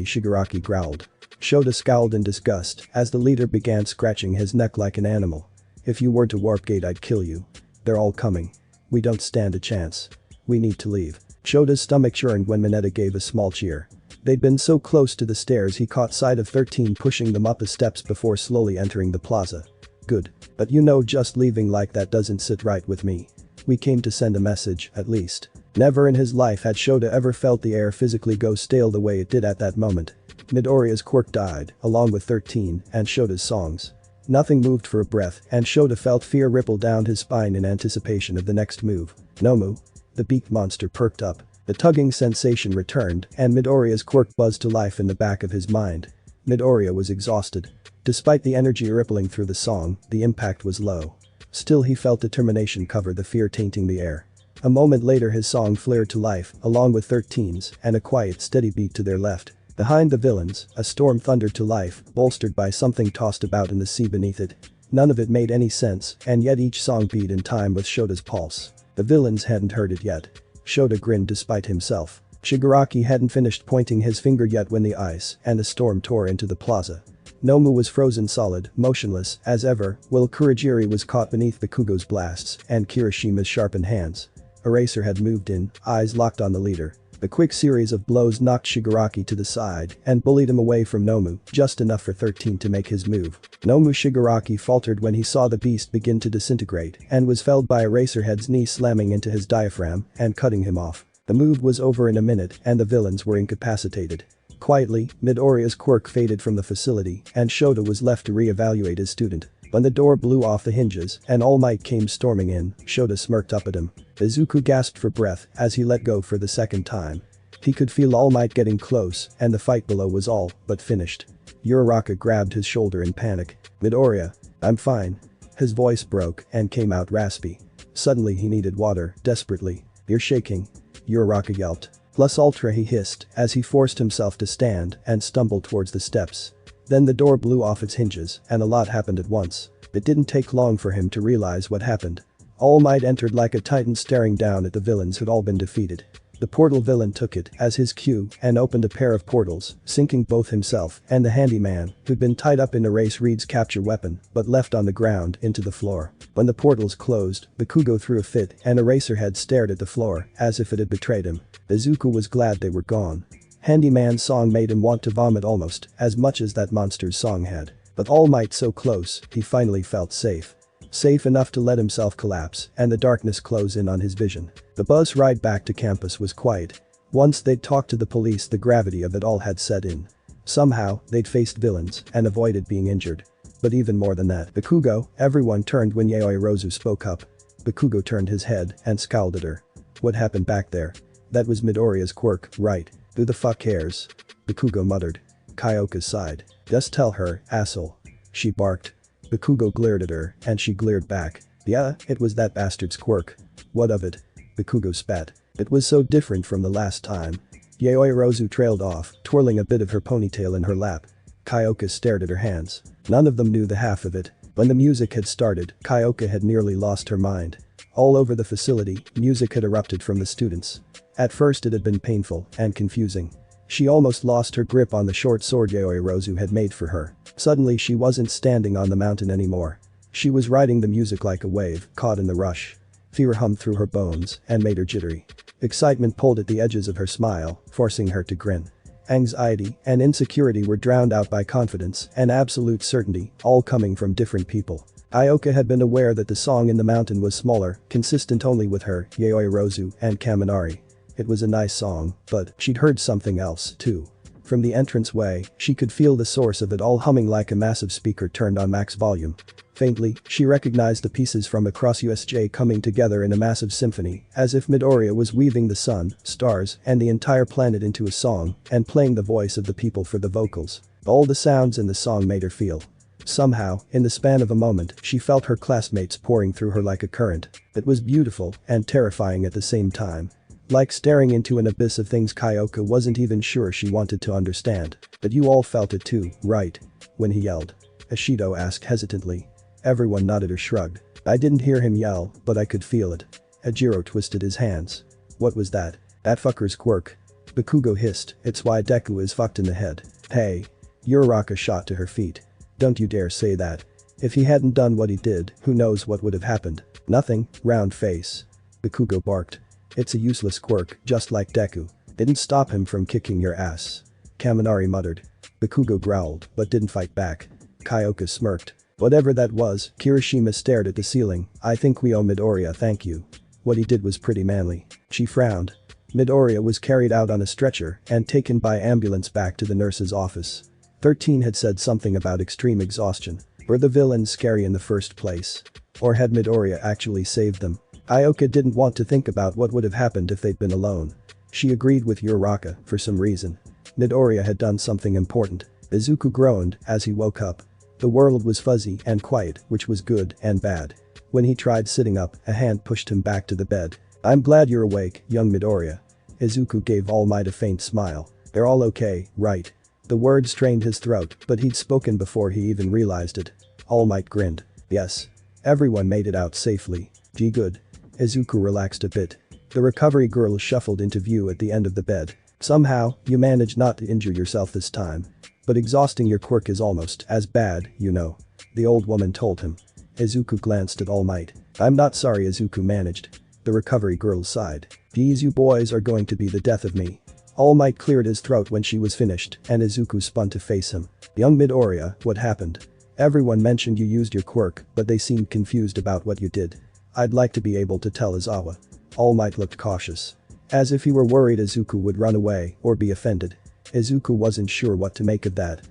Shigaraki growled. Shota scowled in disgust as the leader began scratching his neck like an animal. If you were to warp gate, I'd kill you. They're all coming. We don't stand a chance. We need to leave. Shota's stomach churned when Mineta gave a small cheer. They'd been so close to the stairs he caught sight of 13 pushing them up the steps before slowly entering the plaza. Good. But just leaving like that doesn't sit right with me. We came to send a message, at least. Never in his life had Shota ever felt the air physically go stale the way it did at that moment. Midoriya's quirk died, along with 13 and Shota's songs. Nothing moved for a breath, and Shota felt fear ripple down his spine in anticipation of the next move. Nomu. The beaked monster perked up. The tugging sensation returned, and Midoriya's quirk buzzed to life in the back of his mind. Midoriya was exhausted. Despite the energy rippling through the song, the impact was low. Still, he felt determination cover the fear tainting the air. A moment later his song flared to life, along with 13's, and a quiet, steady beat to their left. Behind the villains, a storm thundered to life, bolstered by something tossed about in the sea beneath it. None of it made any sense, and yet each song beat in time with Shota's pulse. The villains hadn't heard it yet. Shota grinned despite himself. Shigaraki hadn't finished pointing his finger yet when the ice and the storm tore into the plaza. Nomu was frozen solid, motionless, as ever, while Kurogiri was caught beneath Bakugo's blasts and Kirishima's sharpened hands. Eraserhead moved in, eyes locked on the leader. The quick series of blows knocked Shigaraki to the side and bullied him away from Nomu, just enough for 13 to make his move. Shigaraki faltered when he saw the beast begin to disintegrate and was felled by Eraserhead's knee slamming into his diaphragm and cutting him off. The move was over in a minute and the villains were incapacitated. Quietly, Midoriya's quirk faded from the facility and Shota was left to re-evaluate his student. When the door blew off the hinges and All Might came storming in, Shota smirked up at him. Izuku gasped for breath as he let go for the second time. He could feel All Might getting close and the fight below was all but finished. Uraraka grabbed his shoulder in panic. Midoriya. I'm fine. His voice broke and came out raspy. Suddenly he needed water, desperately. You're shaking. Uraraka yelped. Plus ultra, he hissed as he forced himself to stand and stumbled towards the steps. Then the door blew off its hinges and a lot happened at once. It didn't take long for him to realize what happened. All Might entered like a titan staring down at the villains who'd all been defeated. The portal villain took it as his cue and opened a pair of portals, sinking both himself and the handyman, who'd been tied up in Erase Reed's capture weapon but left on the ground, into the floor. When the portals closed, Bakugo threw a fit and Eraserhead stared at the floor as if it had betrayed him. Izuku was glad they were gone. Handyman's song made him want to vomit almost as much as that monster's song had. But All Might so close, he finally felt safe. Safe enough to let himself collapse and the darkness close in on his vision. The bus ride back to campus was quiet. Once they'd talked to the police, the gravity of it all had set in. Somehow, they'd faced villains and avoided being injured. But even more than that, Bakugo, everyone turned when Yaoi Rozu spoke up. Bakugo turned his head and scowled at her. What happened back there? That was Midoriya's quirk, right? Who the fuck cares? Bakugo muttered. Kyoka sighed. Just tell her, asshole. She barked. Bakugo glared at her, and she glared back. Yeah, it was that bastard's quirk. What of it? Bakugo spat. It was so different from the last time. Yaoi Rozu trailed off, twirling a bit of her ponytail in her lap. Kyoka stared at her hands. None of them knew the half of it. When the music had started, Kyoka had nearly lost her mind. All over the facility, music had erupted from the students. At first it had been painful and confusing. She almost lost her grip on the short sword Yaoi Rozu had made for her. Suddenly she wasn't standing on the mountain anymore. She was riding the music like a wave, caught in the rush. Fear hummed through her bones and made her jittery. Excitement pulled at the edges of her smile, forcing her to grin. Anxiety and insecurity were drowned out by confidence and absolute certainty, all coming from different people. Ioka had been aware that the song in the mountain was smaller, consistent only with her, Yaoi Rozu, and Kaminari. It was a nice song, but she'd heard something else, too. From the entranceway, she could feel the source of it all humming like a massive speaker turned on max volume. Faintly, she recognized the pieces from across USJ coming together in a massive symphony, as if Midoriya was weaving the sun, stars, and the entire planet into a song, and playing the voice of the people for the vocals. All the sounds in the song made her feel. Somehow, in the span of a moment, she felt her classmates pouring through her like a current. It was beautiful and terrifying at the same time. Like staring into an abyss of things Kyoka wasn't even sure she wanted to understand. But you all felt it too, right? When he yelled. Ashido asked hesitantly. Everyone nodded or shrugged. I didn't hear him yell, but I could feel it. Ajiro twisted his hands. What was that? That fucker's quirk. Bakugo hissed, it's why Deku is fucked in the head. Hey. Uraraka shot to her feet. Don't you dare say that. If he hadn't done what he did, who knows what would have happened. Nothing, round face. Bakugo barked. It's a useless quirk, just like Deku. Didn't stop him from kicking your ass. Kaminari muttered. Bakugo growled, but didn't fight back. Kyoka smirked. Whatever that was, Kirishima stared at the ceiling. I think we owe Midoriya thank you. What he did was pretty manly. She frowned. Midoriya was carried out on a stretcher and taken by ambulance back to the nurse's office. 13 had said something about extreme exhaustion. Were the villains scary in the first place? Or had Midoriya actually saved them? Ioka didn't want to think about what would have happened if they'd been alone. She agreed with Uraraka for some reason. Midoriya had done something important. Izuku groaned as he woke up. The world was fuzzy and quiet, which was good and bad. When he tried sitting up, a hand pushed him back to the bed. I'm glad you're awake, young Midoriya. Izuku gave All Might a faint smile. They're all okay, right? The words strained his throat, but he'd spoken before he even realized it. All Might grinned. Yes. Everyone made it out safely. Gee good. Izuku relaxed a bit. The recovery girl shuffled into view at the end of the bed. Somehow, you managed not to injure yourself this time. But exhausting your quirk is almost as bad, you know. The old woman told him. Izuku glanced at All Might. I'm not sorry, Izuku managed. The recovery girl sighed. Geez, you boys are going to be the death of me. All Might cleared his throat when she was finished, and Izuku spun to face him. Young Midoriya, what happened? Everyone mentioned you used your quirk, but they seemed confused about what you did. I'd like to be able to tell Izawa. All Might looked cautious. As if he were worried Izuku would run away or be offended. Izuku wasn't sure what to make of that.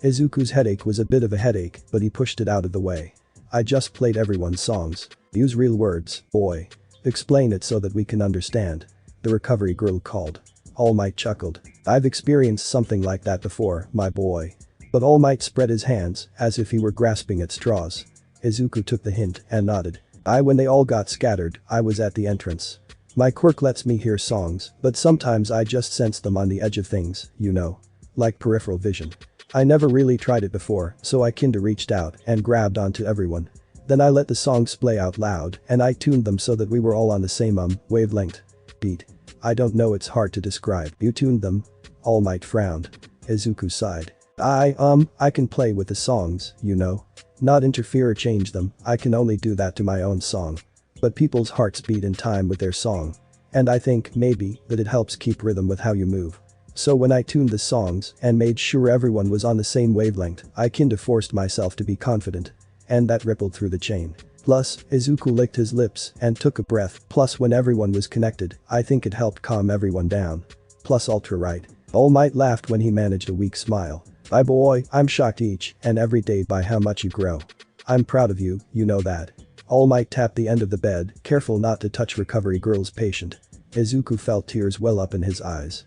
Izuku's headache was a bit of a headache, but he pushed it out of the way. I just played everyone's songs. Use real words, boy. Explain it so that we can understand. The recovery girl called. All Might chuckled. I've experienced something like that before, my boy. But All Might spread his hands, as if he were grasping at straws. Izuku took the hint and nodded. When they all got scattered, I was at the entrance. My quirk lets me hear songs, but sometimes I just sense them on the edge of things, you know. Like peripheral vision. I never really tried it before, so I kinda reached out and grabbed onto everyone. Then I let the songs play out loud, and I tuned them so that we were all on the same wavelength. Beat. I don't know, it's hard to describe. You tuned them? All Might frowned. Izuku sighed. I can play with the songs, you know. Not interfere or change them, I can only do that to my own song. But people's hearts beat in time with their song. And I think, maybe, that it helps keep rhythm with how you move. So when I tuned the songs and made sure everyone was on the same wavelength, I kinda forced myself to be confident. And that rippled through the chain. Plus, Izuku licked his lips and took a breath, plus when everyone was connected, I think it helped calm everyone down. Plus ultra right. All Might laughed when he managed a weak smile. My boy, I'm shocked each and every day by how much you grow. I'm proud of you, you know that. All Might tapped the end of the bed, careful not to touch recovery girl's patient. Izuku felt tears well up in his eyes.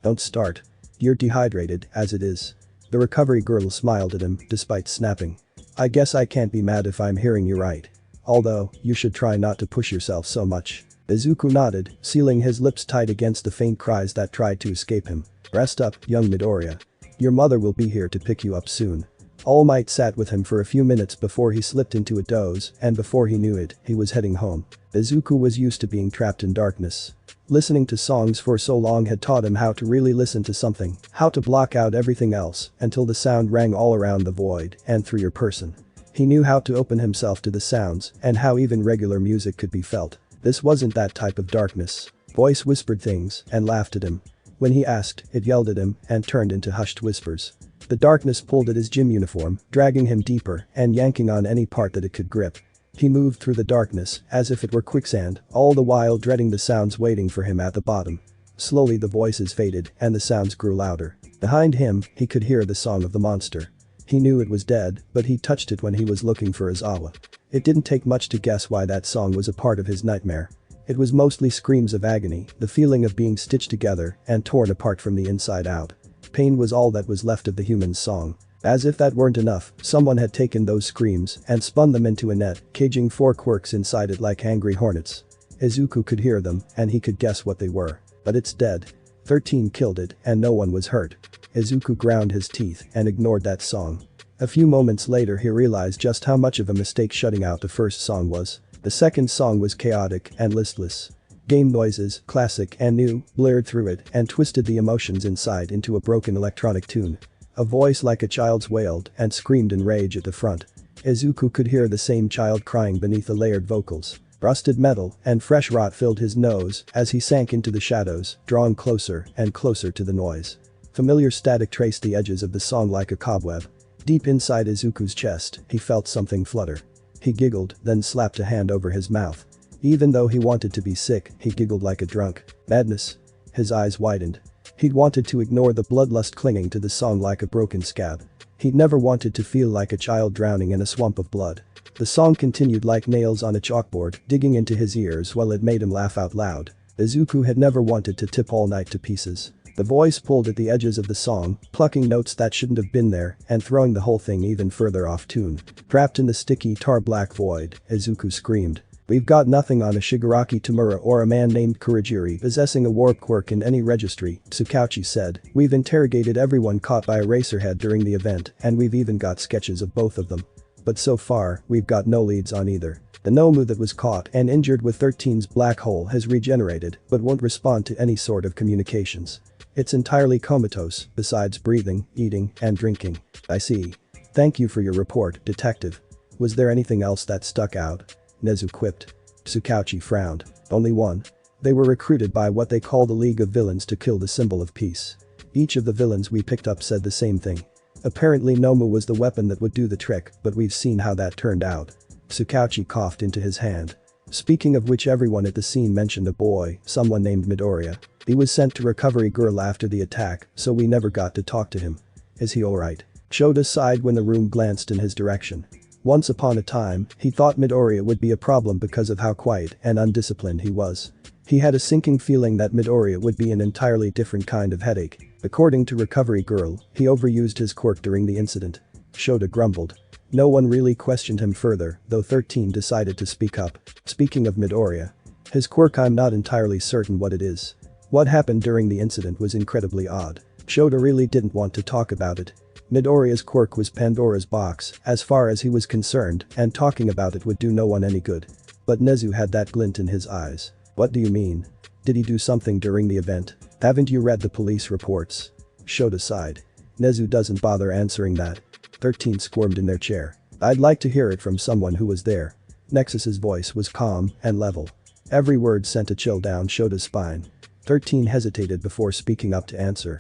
Don't start. You're dehydrated, as it is. The recovery girl smiled at him, despite snapping. I guess I can't be mad if I'm hearing you right. Although, you should try not to push yourself so much. Izuku nodded, sealing his lips tight against the faint cries that tried to escape him. Rest up, young Midoriya. Your mother will be here to pick you up soon. All Might sat with him for a few minutes before he slipped into a doze, and before he knew it, he was heading home. Izuku was used to being trapped in darkness. Listening to songs for so long had taught him how to really listen to something, how to block out everything else until the sound rang all around the void and through your person. He knew how to open himself to the sounds and how even regular music could be felt. This wasn't that type of darkness. Voice whispered things and laughed at him. When he asked, it yelled at him and turned into hushed whispers. The darkness pulled at his gym uniform, dragging him deeper and yanking on any part that it could grip. He moved through the darkness as if it were quicksand, all the while dreading the sounds waiting for him at the bottom. Slowly the voices faded and the sounds grew louder. Behind him, he could hear the song of the monster. He knew it was dead, but he touched it when he was looking for Izawa. It didn't take much to guess why that song was a part of his nightmare. It was mostly screams of agony, the feeling of being stitched together and torn apart from the inside out. Pain was all that was left of the human's song. As if that weren't enough, someone had taken those screams and spun them into a net, caging 4 quirks inside it like angry hornets. Izuku could hear them, and he could guess what they were. But it's dead. 13 killed it, and no one was hurt. Izuku ground his teeth and ignored that song. A few moments later he realized just how much of a mistake shutting out the first song was. The second song was chaotic and listless. Game noises, classic and new, blared through it and twisted the emotions inside into a broken electronic tune. A voice like a child's wailed and screamed in rage at the front. Izuku could hear the same child crying beneath the layered vocals. Rusted metal and fresh rot filled his nose as he sank into the shadows, drawn closer and closer to the noise. Familiar static traced the edges of the song like a cobweb. Deep inside Izuku's chest, he felt something flutter. He giggled, then slapped a hand over his mouth. Even though he wanted to be sick, he giggled like a drunk. Madness. His eyes widened. He'd wanted to ignore the bloodlust clinging to the song like a broken scab. He'd never wanted to feel like a child drowning in a swamp of blood. The song continued like nails on a chalkboard, digging into his ears while it made him laugh out loud. Izuku had never wanted to tip All Night to pieces. The voice pulled at the edges of the song, plucking notes that shouldn't have been there and throwing the whole thing even further off tune. Trapped in the sticky tar-black void, Izuku screamed. We've got nothing on a Shigaraki Tamura or a man named Kurogiri possessing a warp quirk in any registry, Tsukauchi said. We've interrogated everyone caught by Eraserhead during the event and we've even got sketches of both of them. But so far, we've got no leads on either. The Nomu that was caught and injured with 13's black hole has regenerated but won't respond to any sort of communications. It's entirely comatose, besides breathing, eating, and drinking. I see. Thank you for your report, detective. Was there anything else that stuck out? Nezu quipped. Tsukauchi frowned. Only one. They were recruited by what they call the League of Villains to kill the symbol of peace. Each of the villains we picked up said the same thing. Apparently Nomu was the weapon that would do the trick, but we've seen how that turned out. Tsukauchi coughed into his hand. Speaking of which, everyone at the scene mentioned a boy, someone named Midoriya. He was sent to Recovery Girl after the attack, so we never got to talk to him. Is he alright? Shoda sighed when the room glanced in his direction. Once upon a time, he thought Midoriya would be a problem because of how quiet and undisciplined he was. He had a sinking feeling that Midoriya would be an entirely different kind of headache. According to Recovery Girl, he overused his quirk during the incident. Shoda grumbled. No one really questioned him further, though 13 decided to speak up. Speaking of Midoriya. His quirk, I'm not entirely certain what it is. What happened during the incident was incredibly odd. Shoda really didn't want to talk about it. Midoriya's quirk was Pandora's box, as far as he was concerned, and talking about it would do no one any good. But Nezu had that glint in his eyes. What do you mean? Did he do something during the event? Haven't you read the police reports? Shoda sighed. Nezu doesn't bother answering that. 13 squirmed in their chair. I'd like to hear it from someone who was there. Nexus's voice was calm and level. Every word sent a chill down Shoda's spine. 13 hesitated before speaking up to answer.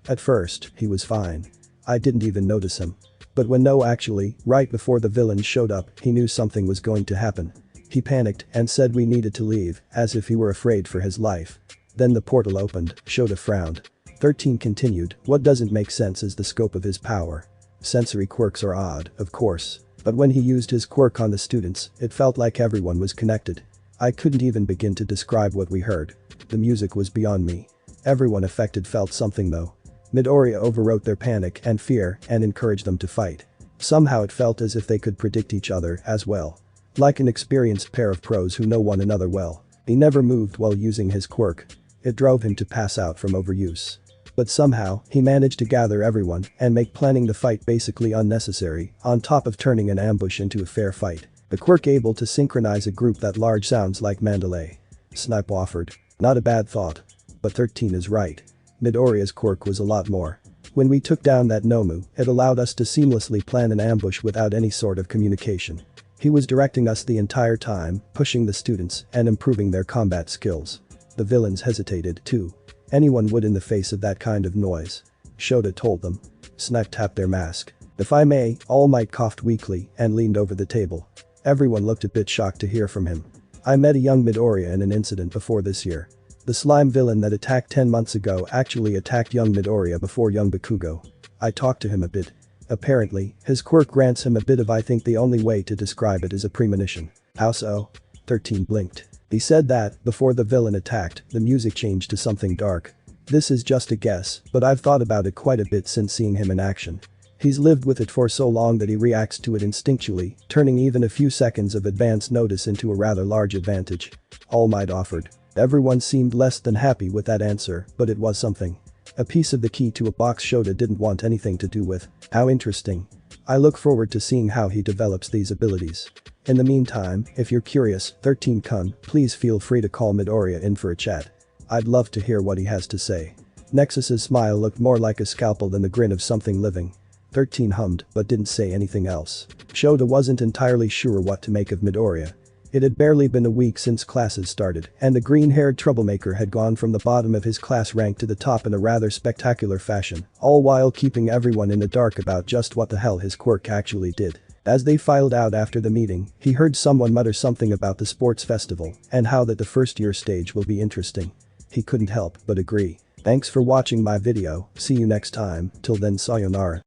At first, he was fine. I didn't even notice him. But when right before the villains showed up, he knew something was going to happen. He panicked and said we needed to leave, as if he were afraid for his life. Then the portal opened, Shoda frowned. 13 continued, what doesn't make sense is the scope of his power. Sensory quirks are odd, of course. But when he used his quirk on the students, it felt like everyone was connected. I couldn't even begin to describe what we heard. The music was beyond me. Everyone affected felt something though. Midoriya overwrote their panic and fear and encouraged them to fight. Somehow it felt as if they could predict each other as well. Like an experienced pair of pros who know one another well. He never moved while using his quirk. It drove him to pass out from overuse. But somehow, he managed to gather everyone and make planning the fight basically unnecessary, on top of turning an ambush into a fair fight. The quirk able to synchronize a group that large sounds like Mandalay. Snipe offered. Not a bad thought. But 13 is right. Midoriya's quirk was a lot more. When we took down that Nomu, it allowed us to seamlessly plan an ambush without any sort of communication. He was directing us the entire time, pushing the students and improving their combat skills. The villains hesitated, too. Anyone would in the face of that kind of noise. Shota told them. Snipe tapped their mask. If I may, All Might coughed weakly and leaned over the table. Everyone looked a bit shocked to hear from him. I met a young Midoriya in an incident before this year. The slime villain that attacked 10 months ago actually attacked young Midoriya before young Bakugo. I talked to him a bit. Apparently, his quirk grants him a bit of, I think the only way to describe it is a premonition. How so? 13 blinked. He said that, before the villain attacked, the music changed to something dark. This is just a guess, but I've thought about it quite a bit since seeing him in action. He's lived with it for so long that he reacts to it instinctually, turning even a few seconds of advance notice into a rather large advantage. All Might offered. Everyone seemed less than happy with that answer, but it was something. A piece of the key to a box Shota didn't want anything to do with. How interesting. I look forward to seeing how he develops these abilities. In the meantime, if you're curious, 13kun, please feel free to call Midoriya in for a chat. I'd love to hear what he has to say. Nexus's smile looked more like a scalpel than the grin of something living. 13 hummed, but didn't say anything else. Shota wasn't entirely sure what to make of Midoriya. It had barely been a week since classes started, and the green-haired troublemaker had gone from the bottom of his class rank to the top in a rather spectacular fashion, all while keeping everyone in the dark about just what the hell his quirk actually did. As they filed out after the meeting, he heard someone mutter something about the sports festival and how that the first-year stage will be interesting. He couldn't help but agree. Thanks for watching my video, see you next time, till then sayonara.